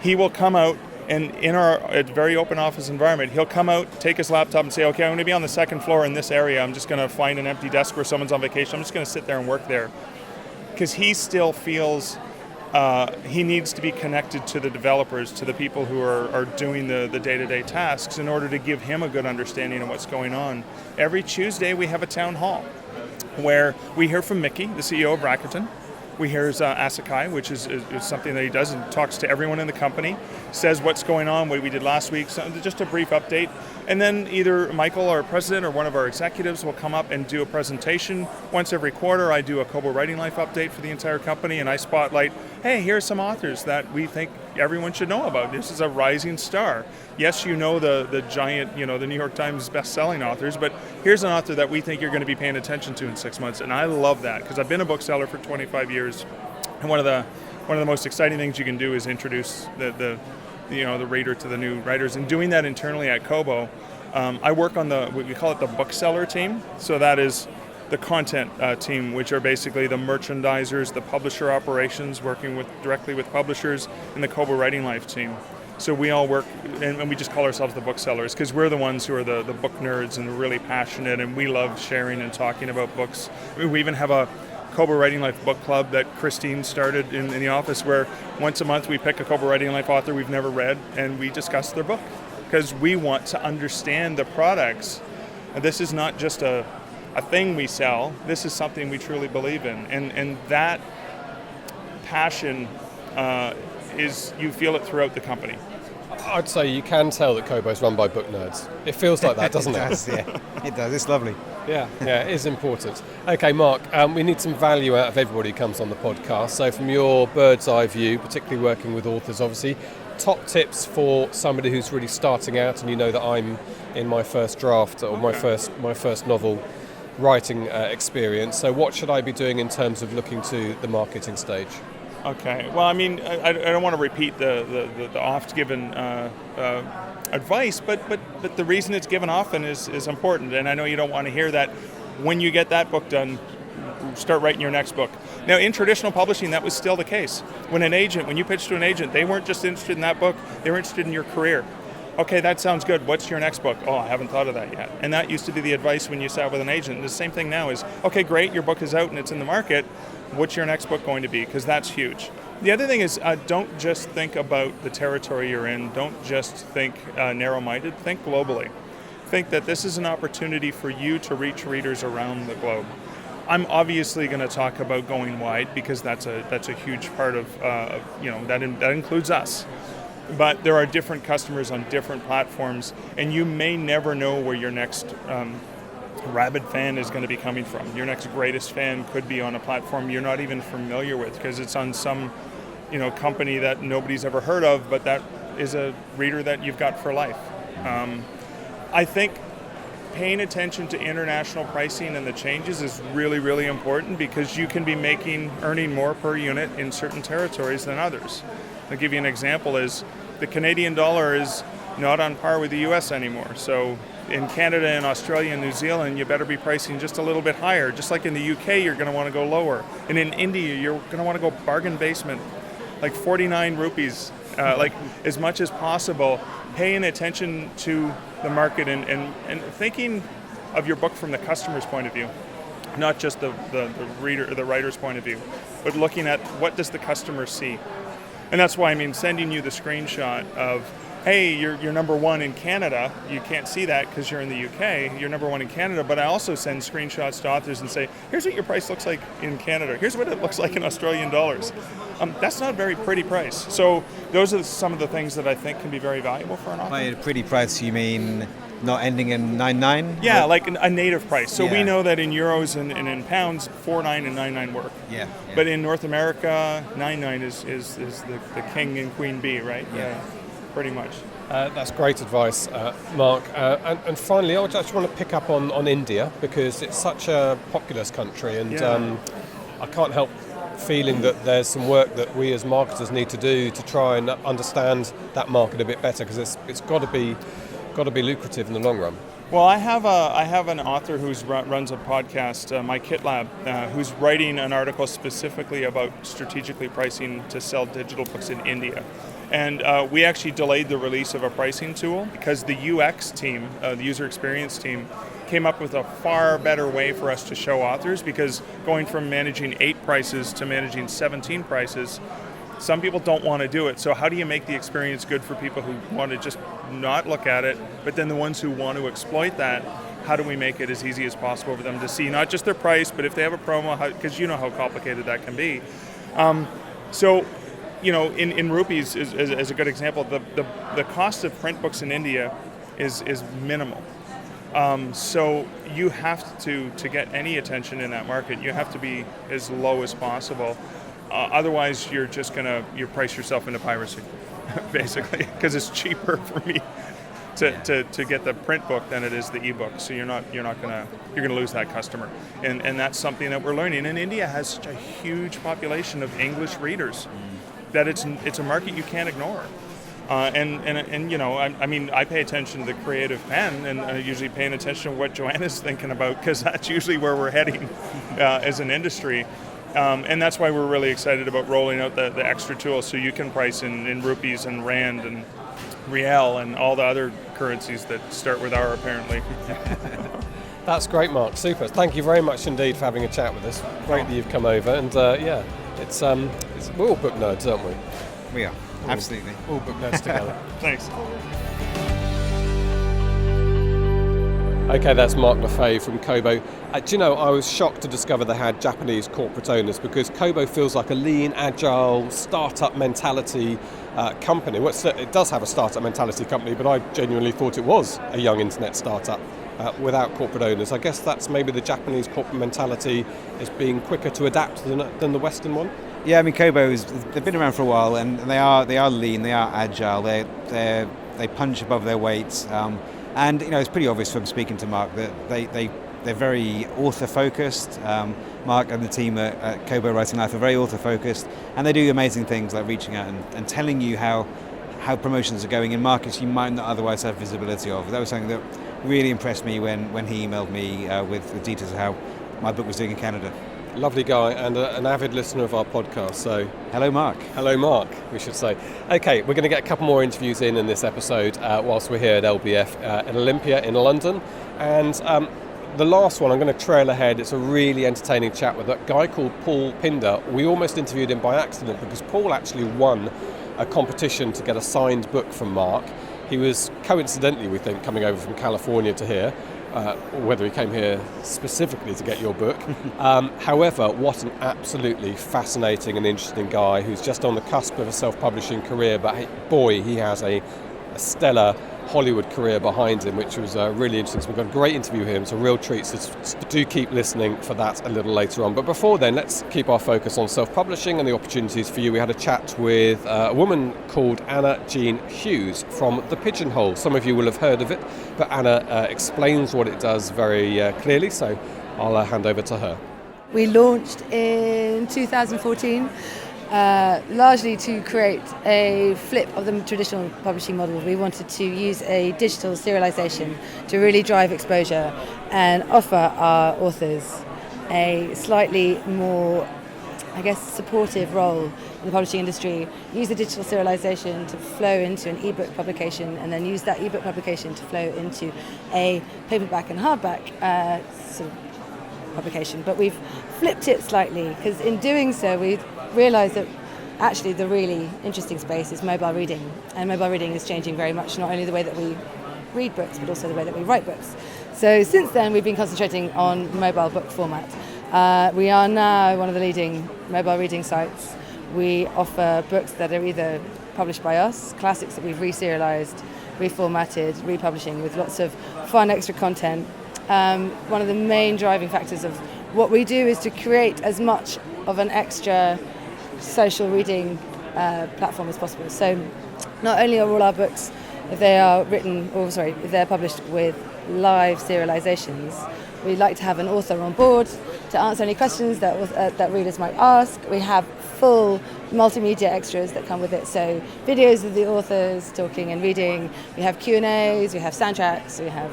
[SPEAKER 6] he will come out and in our very open office environment, he'll come out, take his laptop and say, okay, I'm going to be on the second floor in this area. I'm just going to find an empty desk where someone's on vacation. I'm just going to sit there and work there. Because he still feels he needs to be connected to the developers, to the people who are doing the day-to-day tasks in order to give him a good understanding of what's going on. Every Tuesday we have a town hall where we hear from Mickey, the CEO of Rakuten. We hear Asakai, which is something that he does and talks to everyone in the company, says what's going on, what we did last week, so just a brief update. And then either Michael, our president, or one of our executives will come up and do a presentation. Once every quarter, I do a Kobo Writing Life update for the entire company, and I spotlight, hey, here's some authors that we think everyone should know about. This is a rising star. Yes, the giant, the New York Times best-selling authors, but here's an author that we think you're going to be paying attention to in 6 months. And I love that because I've been a bookseller for 25 years, and one of the most exciting things you can do is introduce the reader to the new writers. And doing that internally at Kobo, I work on we call it the bookseller team. So that is the content team, which are basically the merchandisers, the publisher operations, working directly with publishers, and the Kobo Writing Life team. So we all work, and we just call ourselves the booksellers because we're the ones who are the book nerds and really passionate, and we love sharing and talking about books. We even have a Kobo Writing Life book club that Christine started in the office, where once a month we pick a Kobo Writing Life author we've never read and we discuss their book, because we want to understand the products. And this is not just a thing we sell, this is something we truly believe in. And that passion you feel it throughout the company.
[SPEAKER 1] I'd say you can tell that Kobo's run by book nerds. It feels like that, doesn't it?
[SPEAKER 3] It does, yeah. It does. It's lovely.
[SPEAKER 1] Yeah, it is important. Okay, Mark, we need some value out of everybody who comes on the podcast. So from your bird's eye view, particularly working with authors, obviously, top tips for somebody who's really starting out, and you know that I'm in my first draft or my first novel writing experience. So what should I be doing in terms of looking to the marketing stage?
[SPEAKER 6] Okay. Well, I mean, I don't want to repeat the oft-given advice, but the reason it's given often is important. And I know you don't want to hear that. When you get that book done, start writing your next book. Now, in traditional publishing, that was still the case. When you pitched to an agent, they weren't just interested in that book, they were interested in your career. Okay, that sounds good. What's your next book? Oh, I haven't thought of that yet. And that used to be the advice when you sat with an agent. And the same thing now is, okay, great, your book is out and it's in the market. What's your next book going to be? Because that's huge. The other thing is, don't just think about the territory you're in. Don't just think narrow-minded. Think globally. Think that this is an opportunity for you to reach readers around the globe. I'm obviously going to talk about going wide because that's a huge part of that includes us. But there are different customers on different platforms, and you may never know where your next rabid fan is going to be coming from. Your next greatest fan could be on a platform you're not even familiar with because it's on some company that nobody's ever heard of, but that is a reader that you've got for life. I think paying attention to international pricing and the changes is really, really important because you can be earning more per unit in certain territories than others. I'll give you an example is the Canadian dollar is not on par with the US anymore. So in Canada and Australia and New Zealand, you better be pricing just a little bit higher. Just like in the UK, you're going to want to go lower. And in India, you're going to want to go bargain basement, like 49 rupees, like as much as possible, paying attention to the market and thinking of your book from the customer's point of view, not just the reader or the writer's point of view, but looking at what does the customer see. And that's why, sending you the screenshot of, hey, you're number one in Canada. You can't see that because you're in the UK. You're number one in Canada. But I also send screenshots to authors and say, here's what your price looks like in Canada. Here's what it looks like in Australian dollars. That's not a very pretty price. So those are some of the things that I think can be very valuable for an author.
[SPEAKER 3] By a pretty price, you mean not ending in 99?
[SPEAKER 6] Yeah, like a native price. So we know that in euros and in pounds, 49 and 99 work.
[SPEAKER 3] Yeah.
[SPEAKER 6] But in North America, 99 is the king and queen bee, right?
[SPEAKER 3] Yeah.
[SPEAKER 6] Pretty much.
[SPEAKER 1] That's great advice, Mark. And finally, I just want to pick up on India because it's such a populous country, and I can't help feeling that there's some work that we as marketers need to do to try and understand that market a bit better because it's got to be lucrative in the long run.
[SPEAKER 6] Well, I have an author who runs a podcast, My Kit Lab, who's writing an article specifically about strategically pricing to sell digital books in India. And we actually delayed the release of a pricing tool because the UX team, the user experience team, came up with a far better way for us to show authors because going from managing 8 prices to managing 17 prices, some people don't want to do it. So how do you make the experience good for people who want to just not look at it, but then the ones who want to exploit that, how do we make it as easy as possible for them to see not just their price, but if they have a promo, because you know how complicated that can be. So, in rupees is a good example. The cost of print books in India is minimal. So you have to get any attention in that market, you have to be as low as possible. Otherwise, you're just you price yourself into piracy, basically, because it's cheaper for me to get the print book than it is the ebook. So you're gonna lose that customer, and that's something that we're learning. And India has such a huge population of English readers that it's a market you can't ignore. I pay attention to the creative pen, and usually paying attention to what Joanna's thinking about, because that's usually where we're heading as an industry. And that's why we're really excited about rolling out the extra tools, so you can price in rupees and rand and riel and all the other currencies that start with R, apparently.
[SPEAKER 1] That's great, Mark. Super. Thank you very much indeed for having a chat with us. Great that you've come over, and it's we're all book nerds, aren't we?
[SPEAKER 3] We are, absolutely.
[SPEAKER 1] All book nerds together.
[SPEAKER 6] Thanks.
[SPEAKER 1] Okay, that's Mark Lefebvre from Kobo. Do you know, I was shocked to discover they had Japanese corporate owners, because Kobo feels like a lean, agile, startup mentality company. Well, it does have a startup mentality company, but I genuinely thought it was a young internet startup without corporate owners. I guess that's maybe the Japanese corporate mentality is being quicker to adapt than the Western one.
[SPEAKER 3] Yeah, I mean, they've been around for a while, and they are lean, they are agile, they punch above their weight. And it's pretty obvious from speaking to Mark that they're very author-focused. Mark and the team at Kobo Writing Life are very author-focused, and they do amazing things like reaching out and telling you how promotions are going in markets you might not otherwise have visibility of. That was something that really impressed me when he emailed me with the details of how my book was doing in Canada.
[SPEAKER 1] Lovely guy, and an avid listener of our podcast. So,
[SPEAKER 3] hello, Mark.
[SPEAKER 1] Hello, Mark, we should say. Okay, we're going to get a couple more interviews in this episode whilst we're here at LBF at Olympia in London. And the last one, I'm going to trail ahead. It's a really entertaining chat with a guy called Paul Pinder. We almost interviewed him by accident because Paul actually won a competition to get a signed book from Mark. He was coincidentally, we think, coming over from California to here. Whether he came here specifically to get your book. However, what an absolutely fascinating and interesting guy who's just on the cusp of a self-publishing career, but boy, he has a stellar Hollywood career behind him, which was really interesting. So we've got a great interview here. It's a real treat, so do keep listening for that a little later on. But before then, let's keep our focus on self-publishing and the opportunities for you. We had a chat with a woman called Anna Jean Hughes from The Pigeonhole. Some of you will have heard of it, but Anna explains what it does very clearly, so I'll hand over to her.
[SPEAKER 7] We launched in 2014. Largely to create a flip of the traditional publishing model. We wanted to use a digital serialization to really drive exposure and offer our authors a slightly more, supportive role in the publishing industry. Use the digital serialization to flow into an ebook publication, and then use that ebook publication to flow into a paperback and hardback sort of publication. But we've flipped it slightly, because in doing so we realised that actually the really interesting space is mobile reading, and mobile reading is changing very much, not only the way that we read books but also the way that we write books. So since then we've been concentrating on mobile book format. We are now one of the leading mobile reading sites. We offer books that are either published by us, classics that we've re-serialised, reformatted, republishing with lots of fun extra content. One of the main driving factors of what we do is to create as much of an extra social reading platform as possible. So not only are all our books, if they're published with live serializations, we like to have an author on board to answer any questions that readers might ask. We have full multimedia extras that come with it, so videos of the authors talking and reading. We have Q&As, we have soundtracks, we have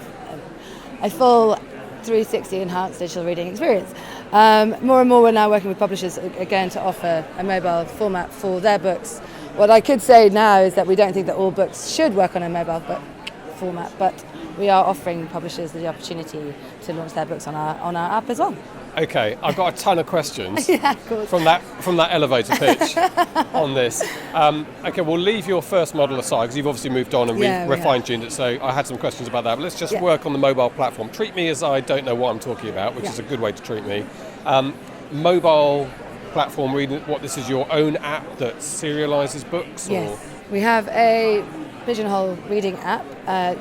[SPEAKER 7] a full 360 enhanced digital reading experience. More and more we're now working with publishers again to offer a mobile format for their books. What I could say now is that we don't think that all books should work on a mobile book format, but we are offering publishers the opportunity to launch their books on our app as well.
[SPEAKER 1] Okay, I've got a ton of questions
[SPEAKER 7] yeah, of course.
[SPEAKER 1] from that elevator pitch on this. Okay, we'll leave your first model aside because you've obviously moved on and we've fine-tuned it, so I had some questions about that. But let's just work on the mobile platform. Treat me as I don't know what I'm talking about, which is a good way to treat me. Mobile platform reading, this is your own app that serializes books?
[SPEAKER 7] Yes, we have a Pigeonhole reading app.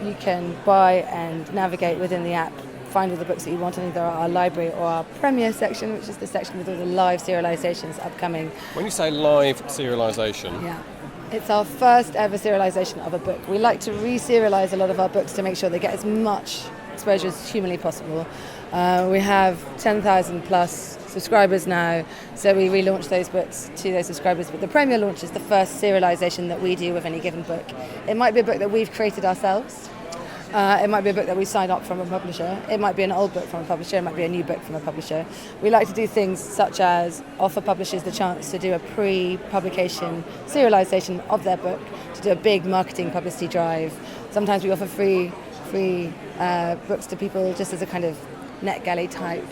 [SPEAKER 7] You can buy and navigate within the app, find all the books that you want in either our library or our Premier section, which is the section with all the live serializations upcoming.
[SPEAKER 1] When you say live serialization,
[SPEAKER 7] it's our first ever serialization of a book. We like to re-serialize a lot of our books to make sure they get as much exposure as humanly possible. We have 10,000 plus subscribers now, so we relaunch those books to those subscribers. But the Premier launch is the first serialization that we do of any given book. It might be a book that we've created ourselves. It might be a book that we signed up from a publisher. It might be an old book from a publisher. It might be a new book from a publisher. We like to do things such as offer publishers the chance to do a pre-publication serialization of their book, to do a big marketing publicity drive. Sometimes we offer free books to people just as a kind of NetGalley type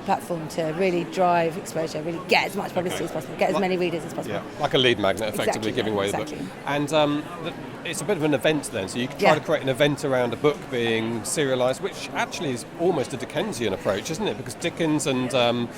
[SPEAKER 7] platform to really drive exposure, really get as much publicity as possible, get as many readers as possible.
[SPEAKER 1] Yeah, like a lead magnet, effectively,
[SPEAKER 7] Exactly,
[SPEAKER 1] giving away
[SPEAKER 7] exactly.
[SPEAKER 1] the book. And it's a bit of an event then, so you can try to create an event around a book being serialised, which actually is almost a Dickensian approach, isn't it? Because Dickens and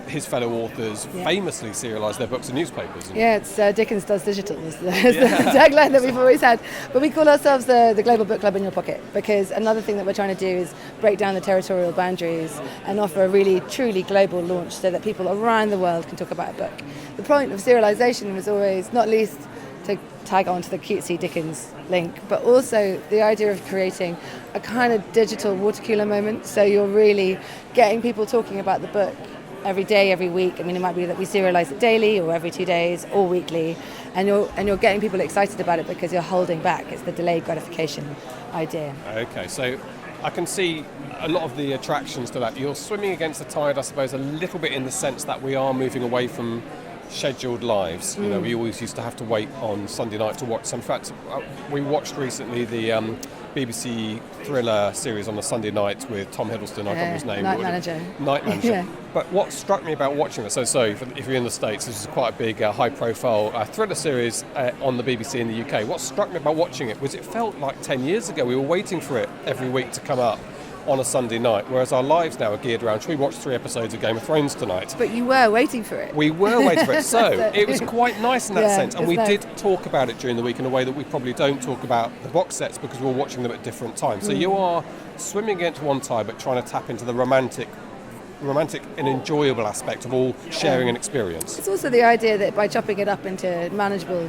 [SPEAKER 1] his fellow authors famously serialised their books in newspapers.
[SPEAKER 7] Yeah, it's Dickens does digital is the tagline that we've always had. But we call ourselves the Global Book Club in your pocket, because another thing that we're trying to do is break down the territorial boundaries and offer a really, truly global launch so that people around the world can talk about a book. The point of serialisation was always, not least to tag on to the cutesy Dickens link, but also the idea of creating a kind of digital water cooler moment, so you're really getting people talking about the book every day, every week. I mean, it might be that we serialise it daily or every 2 days or weekly, and you're getting people excited about it because you're holding back. It's the delayed gratification idea.
[SPEAKER 1] Okay, so I can see a lot of the attractions to that. You're swimming against the tide, I suppose, a little bit in the sense that we are moving away from scheduled lives. You know, we always used to have to wait on Sunday night to watch. So in fact, we watched recently the BBC thriller series on a Sunday night with Tom Hiddleston, I can't remember his name.
[SPEAKER 7] Night Manager.
[SPEAKER 1] Night Manager.
[SPEAKER 7] Yeah.
[SPEAKER 1] But what struck me about watching it, so if you're in the States, this is quite a big, high-profile thriller series on the BBC in the UK. What struck me about watching it was it felt like 10 years ago. We were waiting for it every week to come up on a Sunday night, whereas our lives now are geared around, should we watch 3 episodes of Game of Thrones tonight?
[SPEAKER 7] But you were waiting for it.
[SPEAKER 1] We were waiting for it, so it was quite nice in that sense, and we
[SPEAKER 7] nice.
[SPEAKER 1] did talk about it during the week in a way that we probably don't talk about the box sets because we're watching them at different times. So you are swimming against one tide but trying to tap into the romantic and enjoyable aspect of all sharing an experience.
[SPEAKER 7] It's also the idea that by chopping it up into manageable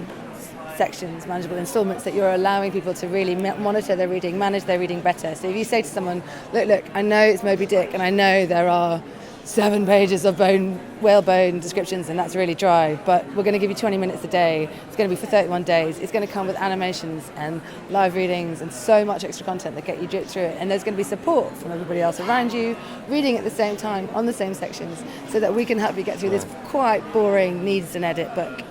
[SPEAKER 7] sections, manageable installments, that you're allowing people to really monitor their reading, manage their reading better. So if you say to someone, look, I know it's Moby Dick and I know there are 7 pages of whalebone descriptions and that's really dry, but we're going to give you 20 minutes a day. It's going to be for 31 days. It's going to come with animations and live readings and so much extra content that get you through it. And there's going to be support from everybody else around you, reading at the same time on the same sections, so that we can help you get through this quite boring, needs an edit book.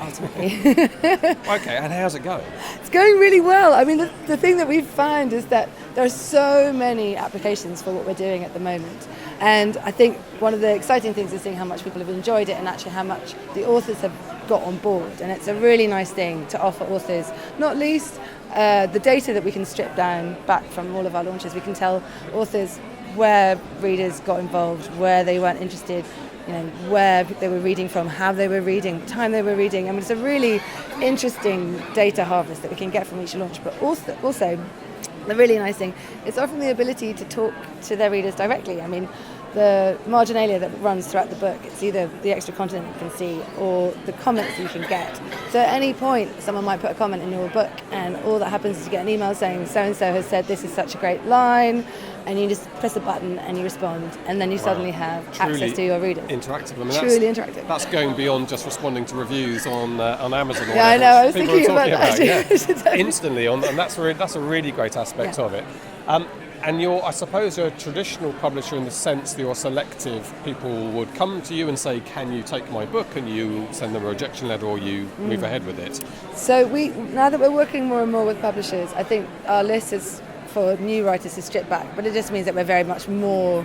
[SPEAKER 7] Ultimately.
[SPEAKER 1] Okay, and how's it going?
[SPEAKER 7] It's going really well. I mean, the thing that we've found is that there are so many applications for what we're doing at the moment. And I think one of the exciting things is seeing how much people have enjoyed it and actually how much the authors have got on board. And it's a really nice thing to offer authors, not least the data that we can strip down back from all of our launches. We can tell authors where readers got involved, where they weren't interested, where they were reading from, how they were reading, time they were reading. I mean, it's a really interesting data harvest that we can get from each launch. But also the really nice thing is offering the ability to talk to their readers directly. I mean, the marginalia that runs throughout the book, it's either the extra content you can see or the comments you can get. So at any point, someone might put a comment in your book and all that happens is you get an email saying so-and-so has said this is such a great line, and you just press a button and you respond, and then you suddenly have access to your readers.
[SPEAKER 1] Interactive. I mean,
[SPEAKER 7] Truly interactive.
[SPEAKER 1] That's going beyond just responding to reviews on Amazon. Or
[SPEAKER 7] Yeah, I know. I was
[SPEAKER 1] people
[SPEAKER 7] thinking
[SPEAKER 1] are
[SPEAKER 7] about
[SPEAKER 1] talking
[SPEAKER 7] that.
[SPEAKER 1] instantly, and that's a really great aspect of it. And I suppose you're a traditional publisher in the sense that you're selective. People would come to you and say, can you take my book? And you send them a rejection letter or you move ahead with it.
[SPEAKER 7] So now that we're working more and more with publishers, I think our list is for new writers is stripped back, but it just means that we're very much more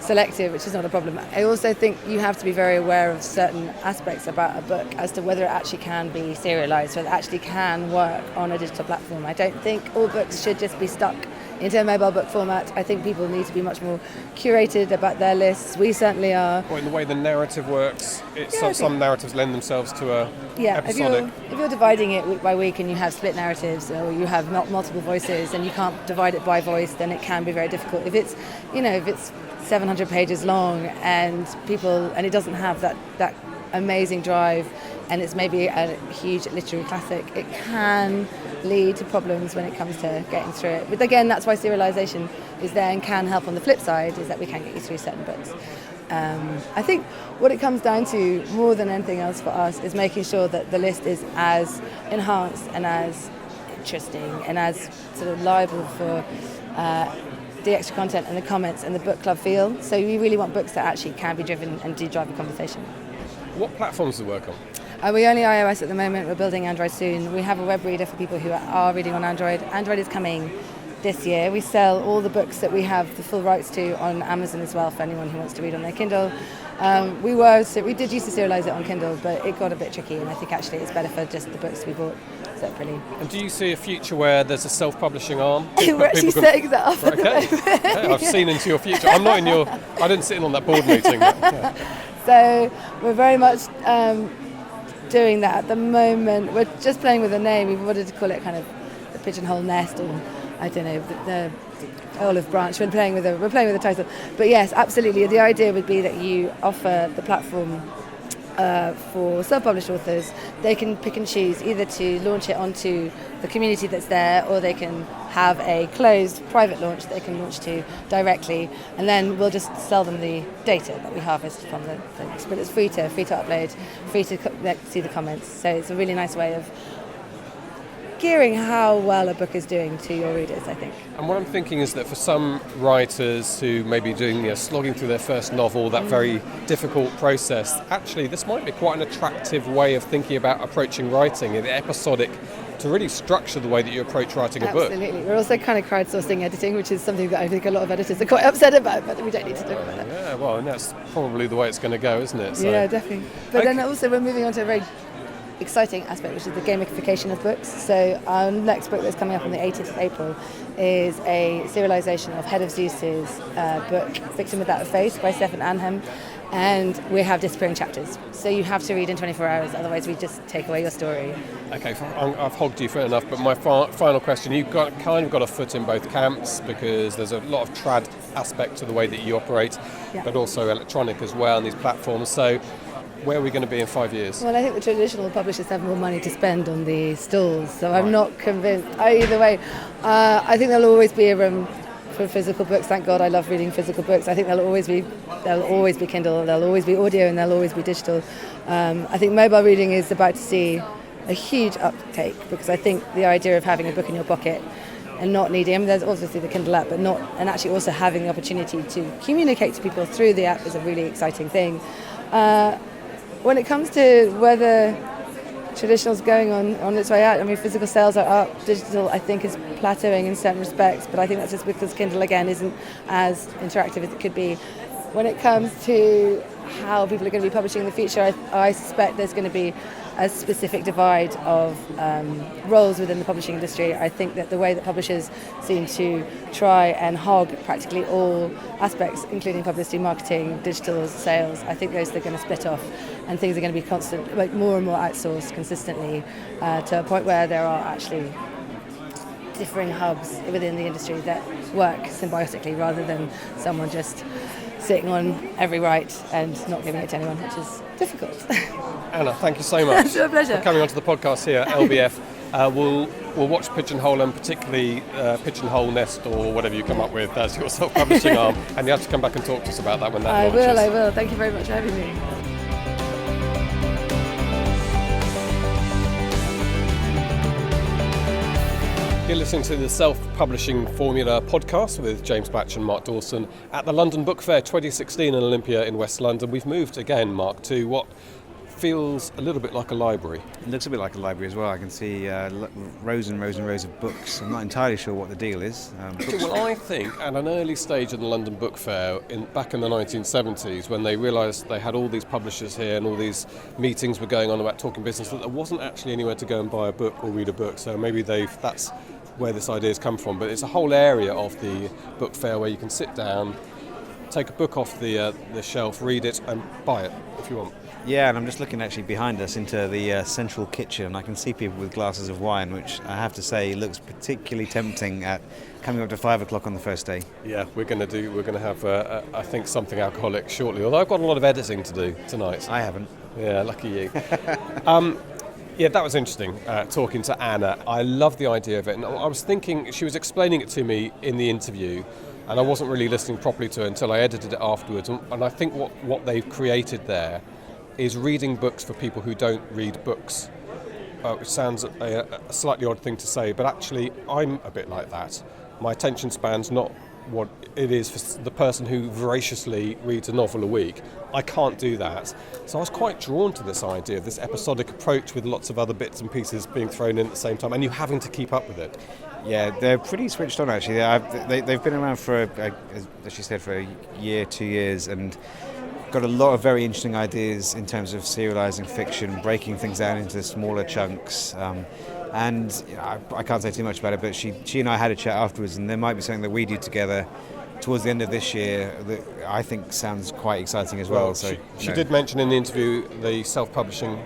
[SPEAKER 7] selective, which is not a problem. I also think you have to be very aware of certain aspects about a book as to whether it actually can be serialised, whether it actually can work on a digital platform. I don't think all books should just be stuck into a mobile book format. I think people need to be much more curated about their lists. We certainly are.
[SPEAKER 1] Well, in the way the narrative works, some narratives lend themselves to a episodic.
[SPEAKER 7] If you're dividing it week by week and you have split narratives or you have multiple voices and you can't divide it by voice, then it can be very difficult. If it's 700 pages long and it doesn't have that amazing drive, and it's maybe a huge literary classic, it can lead to problems when it comes to getting through it. But again, that's why serialisation is there and can help. On the flip side is that we can get you through certain books. I think what it comes down to more than anything else for us is making sure that the list is as enhanced and as interesting and as sort of liable for the extra content and the comments and the book club feel. So we really want books that actually can be driven and do drive a conversation.
[SPEAKER 1] What platforms do you work on?
[SPEAKER 7] We only iOS at the moment. We're building Android soon. We have a web reader for people who are reading on Android. Android is coming this year. We sell all the books that we have the full rights to on Amazon as well for anyone who wants to read on their Kindle. We did used to serialise it on Kindle, but it got a bit tricky, and I think actually it's better for just the books we bought separately.
[SPEAKER 1] And do you see a future where there's a self-publishing arm?
[SPEAKER 7] We're actually setting that up.
[SPEAKER 1] Okay. I've seen into your future. I'm not in your. I didn't sit in on that board meeting. Yeah.
[SPEAKER 7] So we're very much doing that at the moment. We're just playing with the name. We wanted to call it kind of the Pigeonhole Nest, or I don't know, the Olive Branch. We're playing with the title. But yes, absolutely. The idea would be that you offer the platform for self-published authors. They can pick and choose either to launch it onto the community that's there, or they can have a closed private launch that they can launch to directly, and then we'll just sell them the data that we harvest from the things. But it's free to upload, free to see the comments. So it's a really nice way of gearing how well a book is doing to your readers, I think.
[SPEAKER 1] And what I'm thinking is that for some writers who may be doing, slogging through their first novel, that very difficult process, actually this might be quite an attractive way of thinking about approaching writing, the episodic, to really structure the way that you approach writing a book.
[SPEAKER 7] Absolutely. We're also kind of crowdsourcing editing, which is something that I think a lot of editors are quite upset about, but we don't need to talk about that.
[SPEAKER 1] Yeah, well, and that's probably the way it's going to go, isn't it? So.
[SPEAKER 7] Yeah, definitely. But then also we're moving on to a very exciting aspect, which is the gamification of books. So our next book that's coming up on the 18th of April is a serialisation of Head of Zeus's book, Victim Without a Face by Stefan Anhem. And we have disappearing chapters. So you have to read in 24 hours, otherwise we just take away your story.
[SPEAKER 1] Okay, I've hogged you for enough, but my final question, you've kind of got a foot in both camps, because there's a lot of trad aspect to the way that you operate, but also electronic as well, and these platforms. So where are we going to be in 5 years?
[SPEAKER 7] Well, I think the traditional publishers have more money to spend on the stalls, so I'm not convinced. Either way, I think there'll always be a room for physical books. Thank God, I love reading physical books. I think there'll always be Kindle, there'll always be audio, and there'll always be digital. I think mobile reading is about to see a huge uptake, because I think the idea of having a book in your pocket and not needing, I mean, there's obviously the Kindle app, but and actually also having the opportunity to communicate to people through the app is a really exciting thing. When it comes to whether traditional's going on its way out, I mean, physical sales are up, digital I think is plateauing in certain respects, but I think that's just because Kindle again isn't as interactive as it could be. When it comes to how people are going to be publishing in the future, I suspect there's going to be a specific divide of roles within the publishing industry. I think that the way that publishers seem to try and hog practically all aspects, including publicity, marketing, digital, sales, I think those are going to split off, and things are going to be constant, like more and more outsourced consistently, to a point where there are actually differing hubs within the industry that work symbiotically, rather than someone just sitting on every right and not giving it to anyone, which is difficult.
[SPEAKER 1] Anna, thank you so much.
[SPEAKER 7] It's a pleasure.
[SPEAKER 1] For coming onto the podcast here at LBF. We'll watch Pigeonhole, and particularly Pigeonhole Nest, or whatever you come up with as your self-publishing arm, and you have to come back and talk to us about that when that launches.
[SPEAKER 7] I will. Thank you very much for having me.
[SPEAKER 1] You're listening to the Self-Publishing Formula podcast with James Batch and Mark Dawson at the London Book Fair 2016 in Olympia in West London. We've moved again, Mark, to what feels a little bit like a library.
[SPEAKER 3] It looks a bit like a library as well. I can see rows and rows and rows of books. I'm not entirely sure what the deal is.
[SPEAKER 1] Well, I think at an early stage of the London Book Fair, back in the 1970s, when they realised they had all these publishers here and all these meetings were going on about talking business, that there wasn't actually anywhere to go and buy a book or read a book. So maybe that's where this idea has come from. But it's a whole area of the book fair where you can sit down, take a book off the shelf, read it, and buy it if you want.
[SPEAKER 3] Yeah, and I'm just looking actually behind us into the central kitchen. I can see people with glasses of wine, which I have to say looks particularly tempting at coming up to 5 o'clock on the first day.
[SPEAKER 1] Yeah, we're going to have I think something alcoholic shortly. Although I've got a lot of editing to do tonight.
[SPEAKER 3] I haven't.
[SPEAKER 1] Yeah, lucky you. Yeah, that was interesting, talking to Anna. I love the idea of it. And I was thinking, she was explaining it to me in the interview, and I wasn't really listening properly to her until I edited it afterwards. And I think what they've created there is reading books for people who don't read books, which sounds a slightly odd thing to say, but actually I'm a bit like that. My attention span's not what it is for the person who voraciously reads a novel a week. I can't do that. So I was quite drawn to this idea of this episodic approach with lots of other bits and pieces being thrown in at the same time and you having to keep up with it.
[SPEAKER 3] Yeah, they're pretty switched on actually. They've been around for, as she said, for a year, 2 years, and got a lot of very interesting ideas in terms of serializing fiction, breaking things down into smaller chunks. And I can't say too much about it, but she and I had a chat afterwards, and there might be something that we do together towards the end of this year that I think sounds quite exciting as well. So
[SPEAKER 1] she did mention in the interview the self-publishing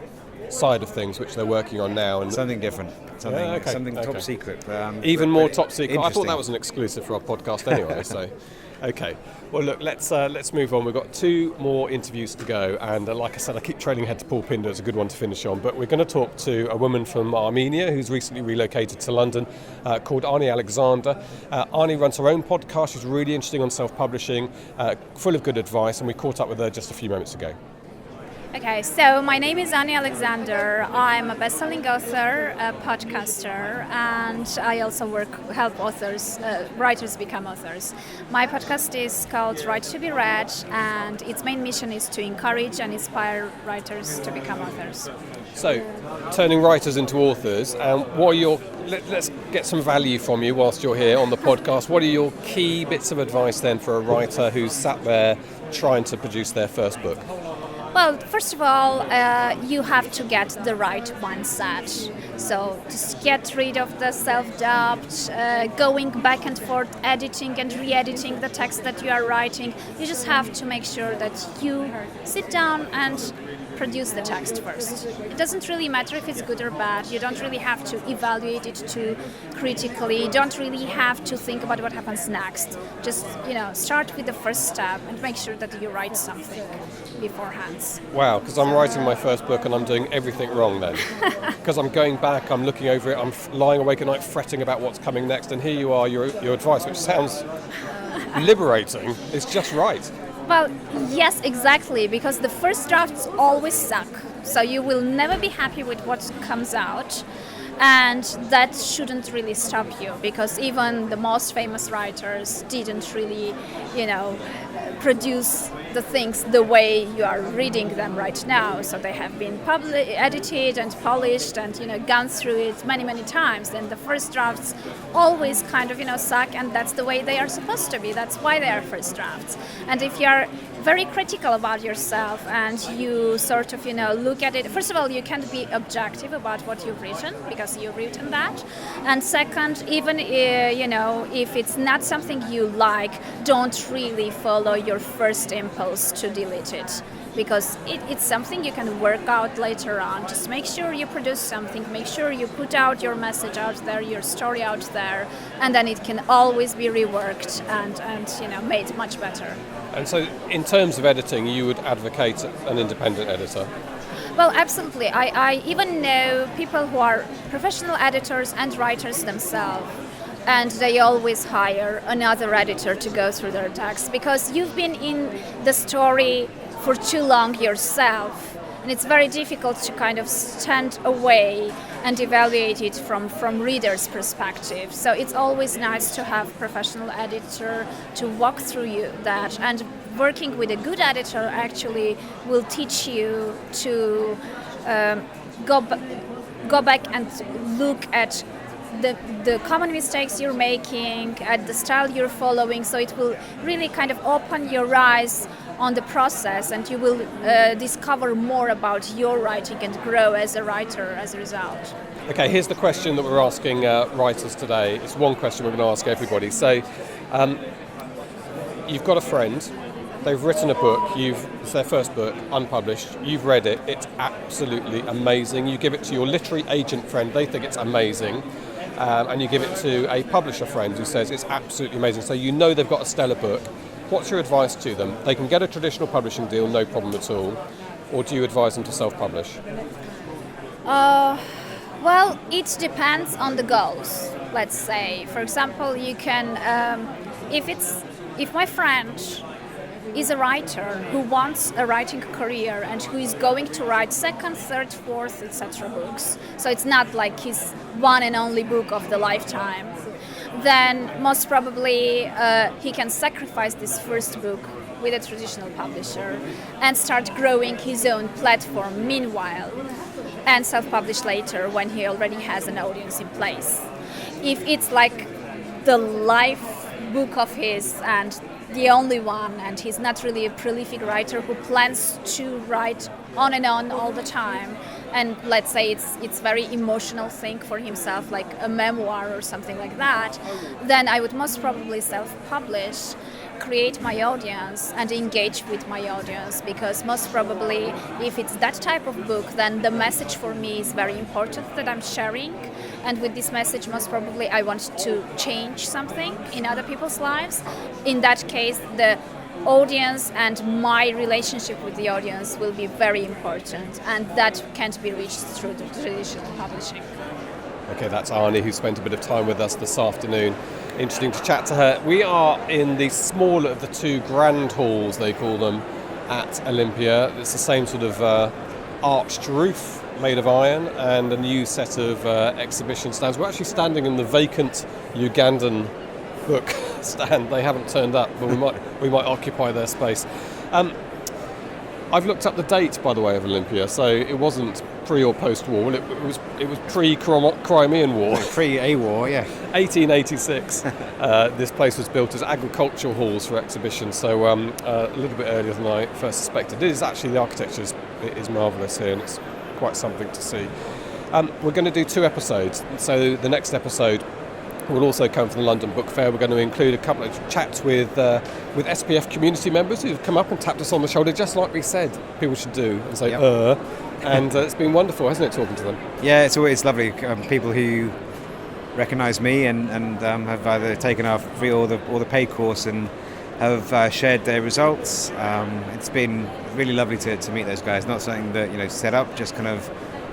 [SPEAKER 1] side of things, which they're working on now, and
[SPEAKER 3] something different, something top secret.
[SPEAKER 1] Even more top secret. I thought that was an exclusive for our podcast anyway. So, okay. Well, look, let's move on. We've got 2 more interviews to go, and like I said, I keep trailing ahead to Paul Pinder. It's a good one to finish on. But we're going to talk to a woman from Armenia who's recently relocated to London, called Ani Alexander. Ani runs her own podcast. She's really interesting on self-publishing, full of good advice, and we caught up with her just a few moments ago.
[SPEAKER 8] Okay, so my name is Ani Alexander. I'm a best-selling author, a podcaster, and I also help authors, writers become authors. My podcast is called Write to be Read, and its main mission is to encourage and inspire writers to become authors.
[SPEAKER 1] So, turning writers into authors, let's get some value from you whilst you're here on the podcast. What are your key bits of advice then for a writer who's sat there trying to produce their first book?
[SPEAKER 8] Well, first of all, you have to get the right mindset. So just get rid of the self-doubt, going back and forth, editing and re-editing the text that you are writing. You just have to make sure that you sit down and produce the text first. It doesn't really matter if it's good or bad. You don't really have to evaluate it too critically. You don't really have to think about what happens next. Just, start with the first step and make sure that you write something beforehand.
[SPEAKER 1] Wow, because I'm writing my first book and I'm doing everything wrong then. Because I'm going back, I'm looking over it, I'm lying awake at night fretting about what's coming next, and here you are, your advice, which sounds liberating, is just right.
[SPEAKER 8] Well, yes, exactly, because the first drafts always suck. So you will never be happy with what comes out. And that shouldn't really stop you, because even the most famous writers didn't really, produce the things the way you are reading them right now. So they have been edited and polished and, gone through it many, many times. And the first drafts always kind of, suck, and that's the way they are supposed to be. That's why they are first drafts. And if you are very critical about yourself and you sort of, look at it, first of all, you can't be objective about what you've written because you've written that. And second, even, if it's not something you like, don't really follow your first impulse to delete it, because it's something you can work out later on. Just make sure you produce something, make sure you put out your message out there, your story out there, and then it can always be reworked and made much better.
[SPEAKER 1] And so in terms of editing, you would advocate an independent editor?
[SPEAKER 8] Well, absolutely. I even know people who are professional editors and writers themselves, and they always hire another editor to go through their text, because you've been in the story for too long yourself, and it's very difficult to kind of stand away and evaluate it from reader's perspective. So it's always nice to have professional editor to walk through that, and working with a good editor actually will teach you to go back and look at the common mistakes you're making, at the style you're following, so it will really kind of open your eyes on the process, and you will discover more about your writing and grow as a writer as a result.
[SPEAKER 1] Okay, here's the question that we're asking writers today. It's one question we're going to ask everybody. So, you've got a friend, they've written a book, it's their first book, unpublished, you've read it, it's absolutely amazing. You give it to your literary agent friend, they think it's amazing, and you give it to a publisher friend who says it's absolutely amazing. So you know they've got a stellar book. What's your advice to them? They can get a traditional publishing deal, no problem at all, or do you advise them to self-publish?
[SPEAKER 8] Well, it depends on the goals, let's say. For example, you can, if my friend is a writer who wants a writing career and who is going to write second, third, fourth, etc. books, so it's not like his one and only book of the lifetime, then most probably he can sacrifice this first book with a traditional publisher and start growing his own platform meanwhile, and self-publish later when he already has an audience in place. If it's like the life book of his and the only one, and he's not really a prolific writer who plans to write on and on all the time, and let's say it's very emotional thing for himself, like a memoir or something like that, then I would most probably self-publish, create my audience and engage with my audience, because most probably if it's that type of book, then the message for me is very important that I'm sharing, and with this message most probably I want to change something in other people's lives. In that case, the audience and my relationship with the audience will be very important, and that can't be reached through the traditional publishing.
[SPEAKER 1] Okay, that's Arnie, who spent a bit of time with us this afternoon. Interesting to chat to her. We are in the smaller of the two grand halls, they call them, at Olympia. It's the same sort of arched roof made of iron and a new set of exhibition stands. We're actually standing in the vacant Ugandan book stand. They haven't turned up, but we might occupy their space. I've looked up the date, by the way, of Olympia, so it wasn't pre or post-war. It was pre-Crimean War.
[SPEAKER 3] Pre-A war, yeah.
[SPEAKER 1] 1886. This place was built as agricultural halls for exhibitions, so a little bit earlier than I first suspected. It is actually, the architecture is marvellous here, and it's quite something to see. We're going to do 2 episodes, so the next episode will also come from the London Book Fair. We're going to include a couple of chats with SPF community members who've come up and tapped us on the shoulder, just like we said people should do, and say, yep. And it's been wonderful, hasn't it, talking to them?
[SPEAKER 3] Yeah, it's always lovely. People who recognise me and have either taken our free or the paid course and have shared their results. It's been really lovely to meet those guys. Not something that set up, just kind of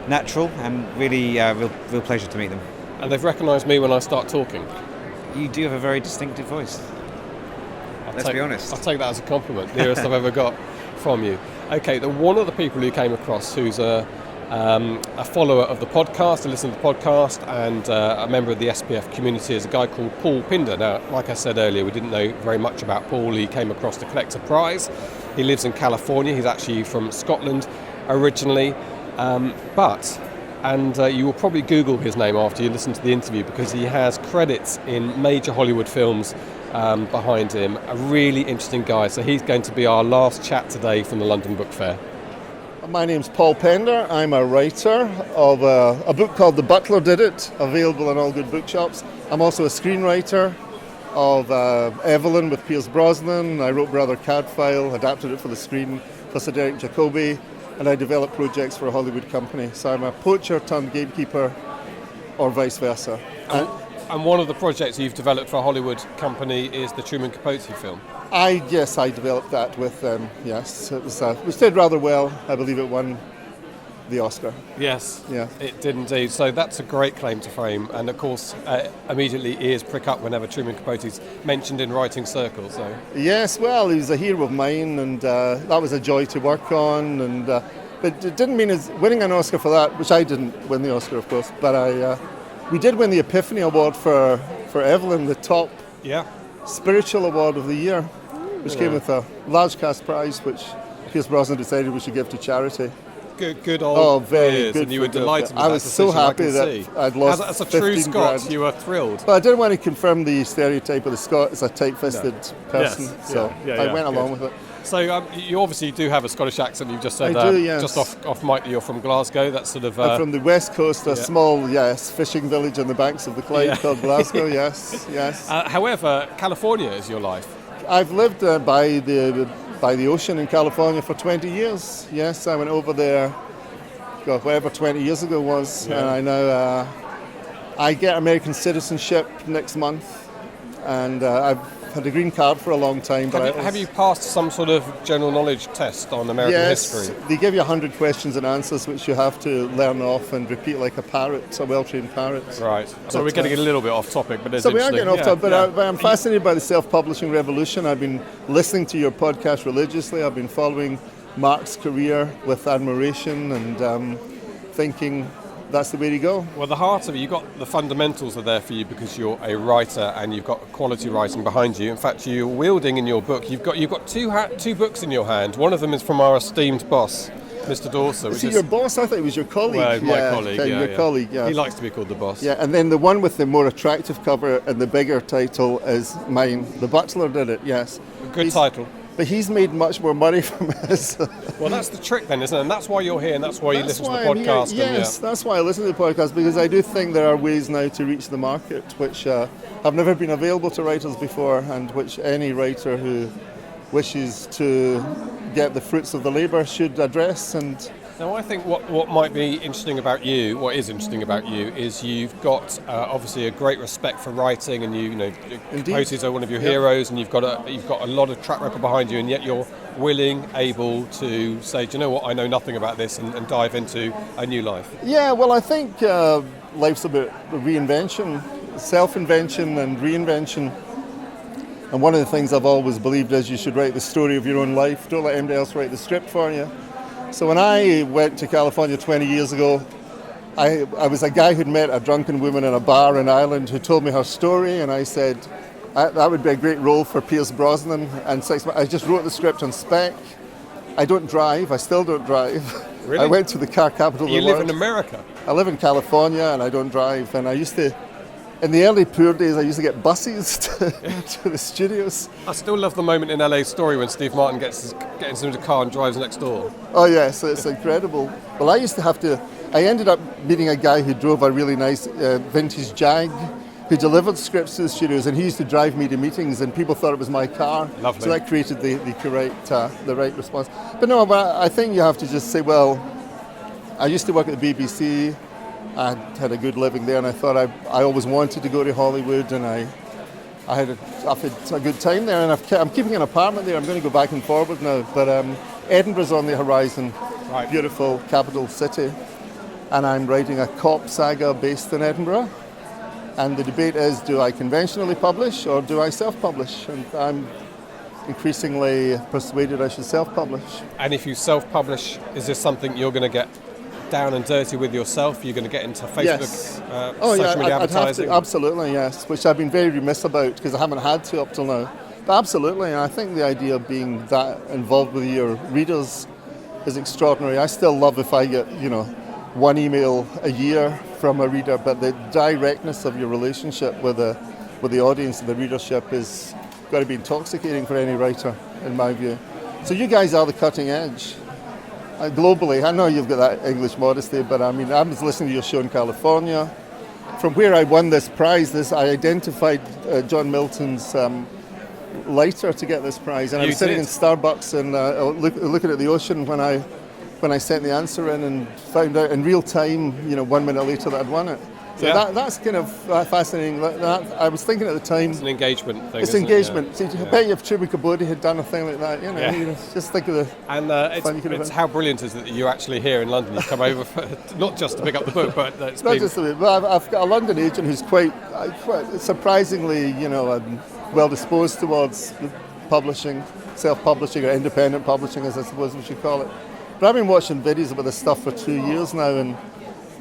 [SPEAKER 3] natural, and really real pleasure to meet them.
[SPEAKER 1] And they've recognised me when I start talking.
[SPEAKER 3] You do have a very distinctive voice. Let's be honest.
[SPEAKER 1] I'll take that as a compliment, nearest I've ever got from you. Okay, one of the people who came across who's a follower of the podcast, a listener to the podcast, and a member of the SPF community is a guy called Paul Pinder. Now, like I said earlier, we didn't know very much about Paul. He came across the Collector Prize. He lives in California. He's actually from Scotland originally, and you will probably Google his name after you listen to the interview, because he has credits in major Hollywood films behind him. A really interesting guy. So he's going to be our last chat today from the London Book Fair.
[SPEAKER 9] My name's Paul Pender. I'm a writer of a book called The Butler Did It, available in all good bookshops. I'm also a screenwriter of Evelyn with Pierce Brosnan. I wrote Brother Cadfael, adapted it for the screen for Sir Derek Jacobi, and I develop projects for a Hollywood company. So I'm a poacher turned gatekeeper, or vice versa.
[SPEAKER 1] And one of the projects you've developed for a Hollywood company is the Truman Capote film.
[SPEAKER 9] I developed that with them, yes. It was, which did rather well. I believe it won the Oscar.
[SPEAKER 1] Yes,
[SPEAKER 9] yeah.
[SPEAKER 1] It did indeed. So that's a great claim to fame. And of course, immediately ears prick up whenever Truman Capote's mentioned in writing circles. So.
[SPEAKER 9] Yes, well, he was a hero of mine, and that was a joy to work on. And but it didn't mean winning an Oscar for that, which I didn't win the Oscar, of course, but we did win the Epiphany Award for Evelyn, the top spiritual award of the year, which came with a large cash prize, which Pierce Brosnan decided we should give to charity.
[SPEAKER 1] Good old
[SPEAKER 9] very
[SPEAKER 1] years,
[SPEAKER 9] good.
[SPEAKER 1] And you were delighted with that.
[SPEAKER 9] I was so happy that I'd lost
[SPEAKER 1] as a true Scot,
[SPEAKER 9] grand.
[SPEAKER 1] you were thrilled.
[SPEAKER 9] But I didn't want to confirm the stereotype of the Scot as a tight-fisted person, so I went along with it.
[SPEAKER 1] So you obviously do have a Scottish accent. You've just said
[SPEAKER 9] I do, yes.
[SPEAKER 1] Just off mic that you're from Glasgow. That's sort of.
[SPEAKER 9] I'm from the west coast, a small fishing village on the banks of the Clyde called Glasgow. Yes.
[SPEAKER 1] However, California is your life.
[SPEAKER 9] I've lived by the ocean in California for 20 years. Yes, I went over there, whatever 20 years ago was, and I now I get American citizenship next month, and I've had a green card for a long time.
[SPEAKER 1] Have you passed some sort of general knowledge test on American history?
[SPEAKER 9] Yes, they give you 100 questions and answers which you have to learn off and repeat like a parrot, a well-trained parrot.
[SPEAKER 1] Right. So we're getting a little bit off topic, but it's
[SPEAKER 9] so we are getting off topic, but
[SPEAKER 1] yeah.
[SPEAKER 9] I'm fascinated by the self-publishing revolution. I've been listening to your podcast religiously. I've been following Mark's career with admiration and thinking that's the way to go.
[SPEAKER 1] Well, the heart of it, the fundamentals are there for you because you're a writer and you've got quality writing behind you. In fact, you're wielding in your book. You've got two books in your hand. One of them is from our esteemed boss, Mr. Dawson.
[SPEAKER 9] Is he your boss? I thought he was your colleague.
[SPEAKER 1] Well, my colleague.
[SPEAKER 9] Your colleague. Yeah.
[SPEAKER 1] He likes to be called the boss.
[SPEAKER 9] Yeah, and then the one with the more attractive cover and the bigger title is mine. The Butler did it. Yes.
[SPEAKER 1] Good title.
[SPEAKER 9] But he's made much more money from this.
[SPEAKER 1] Well, that's the trick then, isn't it? And that's why you're here and that's why you listen to the podcast.
[SPEAKER 9] Yes, that's why I listen to the podcast, because I do think there are ways now to reach the market which have never been available to writers before, and which any writer who wishes to get the fruits of the labour should address. And
[SPEAKER 1] now, I think what might be interesting about you, what is interesting about you, is you've got obviously a great respect for writing, and you know, Capote are one of your heroes, and you've got a lot of track record behind you, and yet you're willing, able to say, do you know what, I know nothing about this, and dive into a new life.
[SPEAKER 9] Yeah, well, I think life's about reinvention, self-invention and reinvention. And one of the things I've always believed is you should write the story of your own life. Don't let anybody else write the script for you. So when I went to California 20 years ago, I was a guy who'd met a drunken woman in a bar in Ireland who told me her story, and I said, that would be a great role for Pierce Brosnan. And 6 months, I just wrote the script on spec. I don't drive. I still don't drive.
[SPEAKER 1] Really?
[SPEAKER 9] I went to the car capital of the world.
[SPEAKER 1] You live in America?
[SPEAKER 9] I live in California, and I don't drive. And I used to, in the early poor days, I used to get buses to the studios.
[SPEAKER 1] I still love the moment in LA Story when Steve Martin gets into the car and drives next door.
[SPEAKER 9] Oh yes, it's incredible. Well, I ended up meeting a guy who drove a really nice vintage Jag, who delivered scripts to the studios, and he used to drive me to meetings, and people thought it was my car.
[SPEAKER 1] Lovely.
[SPEAKER 9] So that created the right response. But no, I think you have to just say, well, I used to work at the BBC. I had a good living there, and I thought I always wanted to go to Hollywood, and I've had a good time there, and I'm keeping an apartment there. I'm going to go back and forward now, but Edinburgh's on the horizon,
[SPEAKER 1] right.
[SPEAKER 9] Beautiful capital city, and I'm writing a cop saga based in Edinburgh, and the debate is, do I conventionally publish or do I self-publish? And I'm increasingly persuaded I should self-publish.
[SPEAKER 1] And if you self-publish, is this something you're going to get down and dirty with yourself? You're going to get into Facebook,
[SPEAKER 9] yes.
[SPEAKER 1] social media advertising?
[SPEAKER 9] I'd have to, absolutely, yes, which I've been very remiss about because I haven't had to up till now. But absolutely, and I think the idea of being that involved with your readers is extraordinary. I still love if I get, one email a year from a reader, but the directness of your relationship with the audience and the readership is got to be intoxicating for any writer, in my view. So you guys are the cutting edge. Globally, I know you've got that English modesty, but I mean, I was listening to your show in California. From where I won this prize, I identified John Milton's lighter to get this prize, and I was sitting in Starbucks and looking at the ocean when I sent the answer in and found out in real time, 1 minute later that I'd won it. So that's kind of fascinating. I was thinking at the time...
[SPEAKER 1] It's an engagement thing,
[SPEAKER 9] It's engagement. Yeah. I bet you if Truman Capote had done a thing like that, just think of the fun you could have
[SPEAKER 1] it's how brilliant is it that you're actually here in London. You've come over for, not just to pick up the book, but it's
[SPEAKER 9] not just the book. I've got a London agent who's quite surprisingly, well disposed towards publishing, self-publishing or independent publishing, as I suppose we should call it. But I've been watching videos about this stuff for 2 years now, and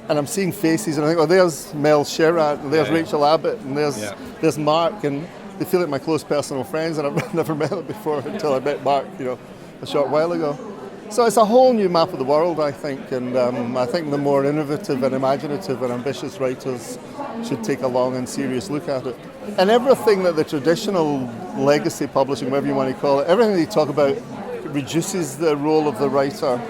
[SPEAKER 9] I'm seeing faces, and I think, there's Mel Sherratt, and there's Rachel Abbott, and there's Mark, and they feel like my close personal friends, and I've never met them before until I met Mark, a short while ago. So it's a whole new map of the world, I think, and I think the more innovative and imaginative and ambitious writers should take a long and serious look at it. And everything that the traditional legacy publishing, whatever you want to call it, everything they talk about reduces the role of the writer.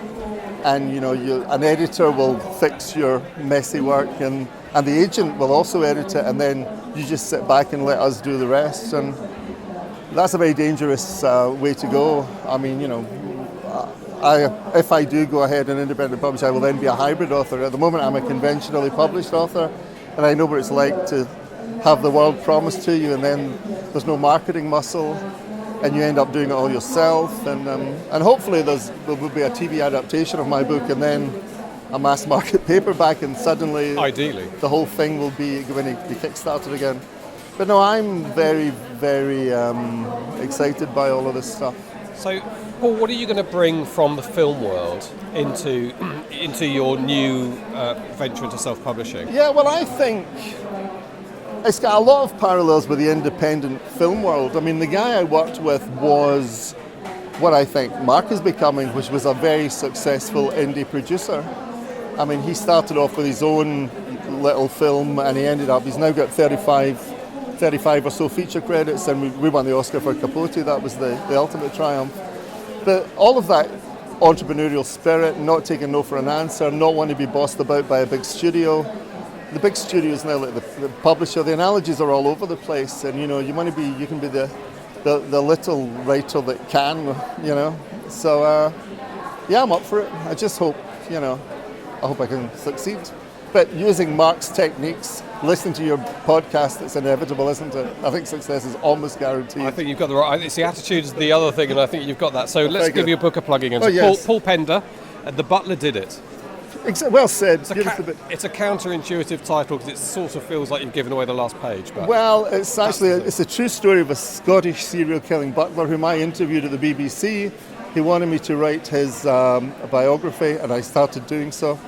[SPEAKER 9] And an editor will fix your messy work, and the agent will also edit it, and then you just sit back and let us do the rest. And that's a very dangerous way to go. I mean, if I do go ahead and independent publish, I will then be a hybrid author. At the moment, I'm a conventionally published author, and I know what it's like to have the world promised to you, and then there's no marketing muscle. And you end up doing it all yourself, and hopefully there will be a TV adaptation of my book, and then a mass market paperback, and suddenly,
[SPEAKER 1] ideally,
[SPEAKER 9] the whole thing will be going to be kickstarted again. But no, I'm very, very excited by all of this stuff.
[SPEAKER 1] So, Paul, what are you going to bring from the film world into your new venture into self-publishing?
[SPEAKER 9] Yeah, well, I think it's got a lot of parallels with the independent film world. I mean, the guy I worked with was what I think Mark is becoming, which was a very successful indie producer. I mean, he started off with his own little film, and he's now got 35 or so feature credits, and we won the Oscar for Capote. That was the ultimate triumph. But all of that entrepreneurial spirit, not taking no for an answer, not wanting to be bossed about by a big studio. The big studio is now like the publisher. The analogies are all over the place, and you can be the little writer that can, So yeah, I'm up for it. I just hope, I hope I can succeed. But using Mark's techniques, listening to your podcast, it's inevitable, isn't it? I think success is almost guaranteed.
[SPEAKER 1] I think you've got the right. It's the attitude is the other thing, and I think you've got that. So let's give your book a plug again.
[SPEAKER 9] Yes.
[SPEAKER 1] Paul Pender, The Butler Did It.
[SPEAKER 9] Well said.
[SPEAKER 1] It's a counterintuitive title because it sort of feels like you've given away the last page. But
[SPEAKER 9] well, it's actually it's a true story of a Scottish serial killing butler whom I interviewed at the BBC. He wanted me to write his biography, and I started doing so.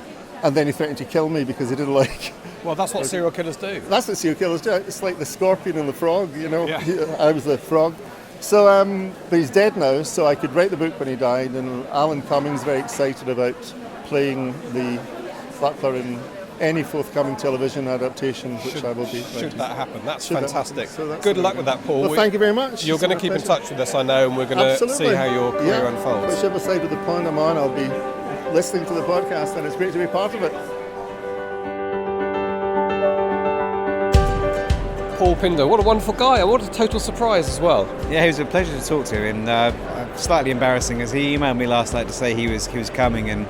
[SPEAKER 9] And then he threatened to kill me because he didn't like...
[SPEAKER 1] Well, that's what serial killers do.
[SPEAKER 9] That's what serial killers do. It's like the scorpion and the frog,
[SPEAKER 1] Yeah.
[SPEAKER 9] I was the frog. So, but he's dead now, so I could write the book when he died, and Alan Cumming's very excited about playing the butler in any forthcoming television adaptation, which I will be writing.
[SPEAKER 1] Should that happen? That's fantastic.
[SPEAKER 9] That's
[SPEAKER 1] Good luck with that, Paul.
[SPEAKER 9] Well, thank you very much.
[SPEAKER 1] You're going to keep in touch with us, I know, and we're going to see how your career unfolds.
[SPEAKER 9] Whichever side of the pond I'm on, I'll be listening to the podcast, and it's great to be part of it.
[SPEAKER 1] Paul Pinder, what a wonderful guy, and what a total surprise as well.
[SPEAKER 3] Yeah, it was a pleasure to talk to, and slightly embarrassing as he emailed me last night to say he was coming and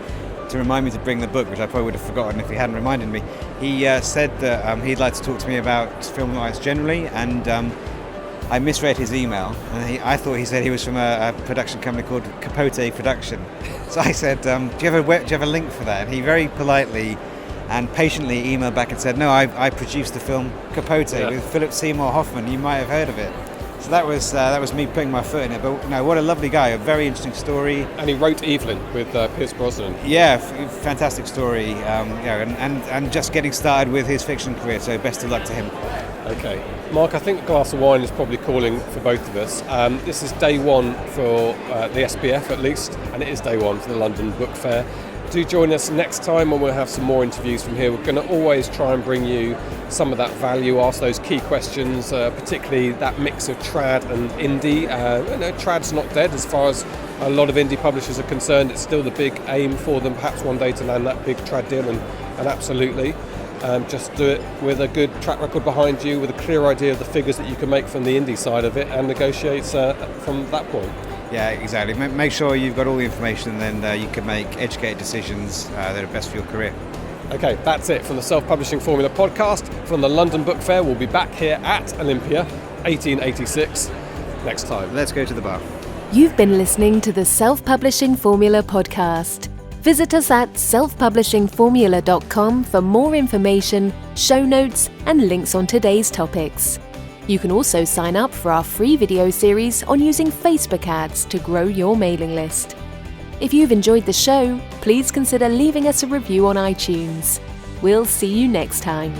[SPEAKER 3] to remind me to bring the book, which I probably would have forgotten if he hadn't reminded me. He said that he'd like to talk to me about film rights generally, and I misread his email, and I thought he said he was from a production company called Capote Production. So I said, do you have a link for that? And he very politely and patiently emailed back and said, no, I produced the film Capote with Philip Seymour Hoffman. You might have heard of it. So that was me putting my foot in it. But no, what a lovely guy, a very interesting story.
[SPEAKER 1] And he wrote Evelyn with Pierce Brosnan.
[SPEAKER 3] Yeah, fantastic story. And just getting started with his fiction career. So best of luck to him.
[SPEAKER 1] Okay. Mark, I think a glass of wine is probably calling for both of us. This is day one for the SPF at least, and it is day one for the London Book Fair. Do join us next time when we'll have some more interviews from here. We're going to always try and bring you some of that value, ask those key questions, particularly that mix of trad and indie. Trad's not dead as far as a lot of indie publishers are concerned. It's still the big aim for them, perhaps one day to land that big trad deal, and absolutely. Just do it with a good track record behind you, with a clear idea of the figures that you can make from the indie side of it, and negotiate from that point.
[SPEAKER 3] Yeah, exactly. Make sure you've got all the information, and then you can make educated decisions that are best for your career.
[SPEAKER 1] Okay, that's it from the Self-Publishing Formula podcast from the London Book Fair. We'll be back here at Olympia, 1886, next time.
[SPEAKER 3] Let's go to the bar.
[SPEAKER 2] You've been listening to the Self-Publishing Formula podcast. Visit us at selfpublishingformula.com for more information, show notes, and links on today's topics. You can also sign up for our free video series on using Facebook ads to grow your mailing list. If you've enjoyed the show, please consider leaving us a review on iTunes. We'll see you next time.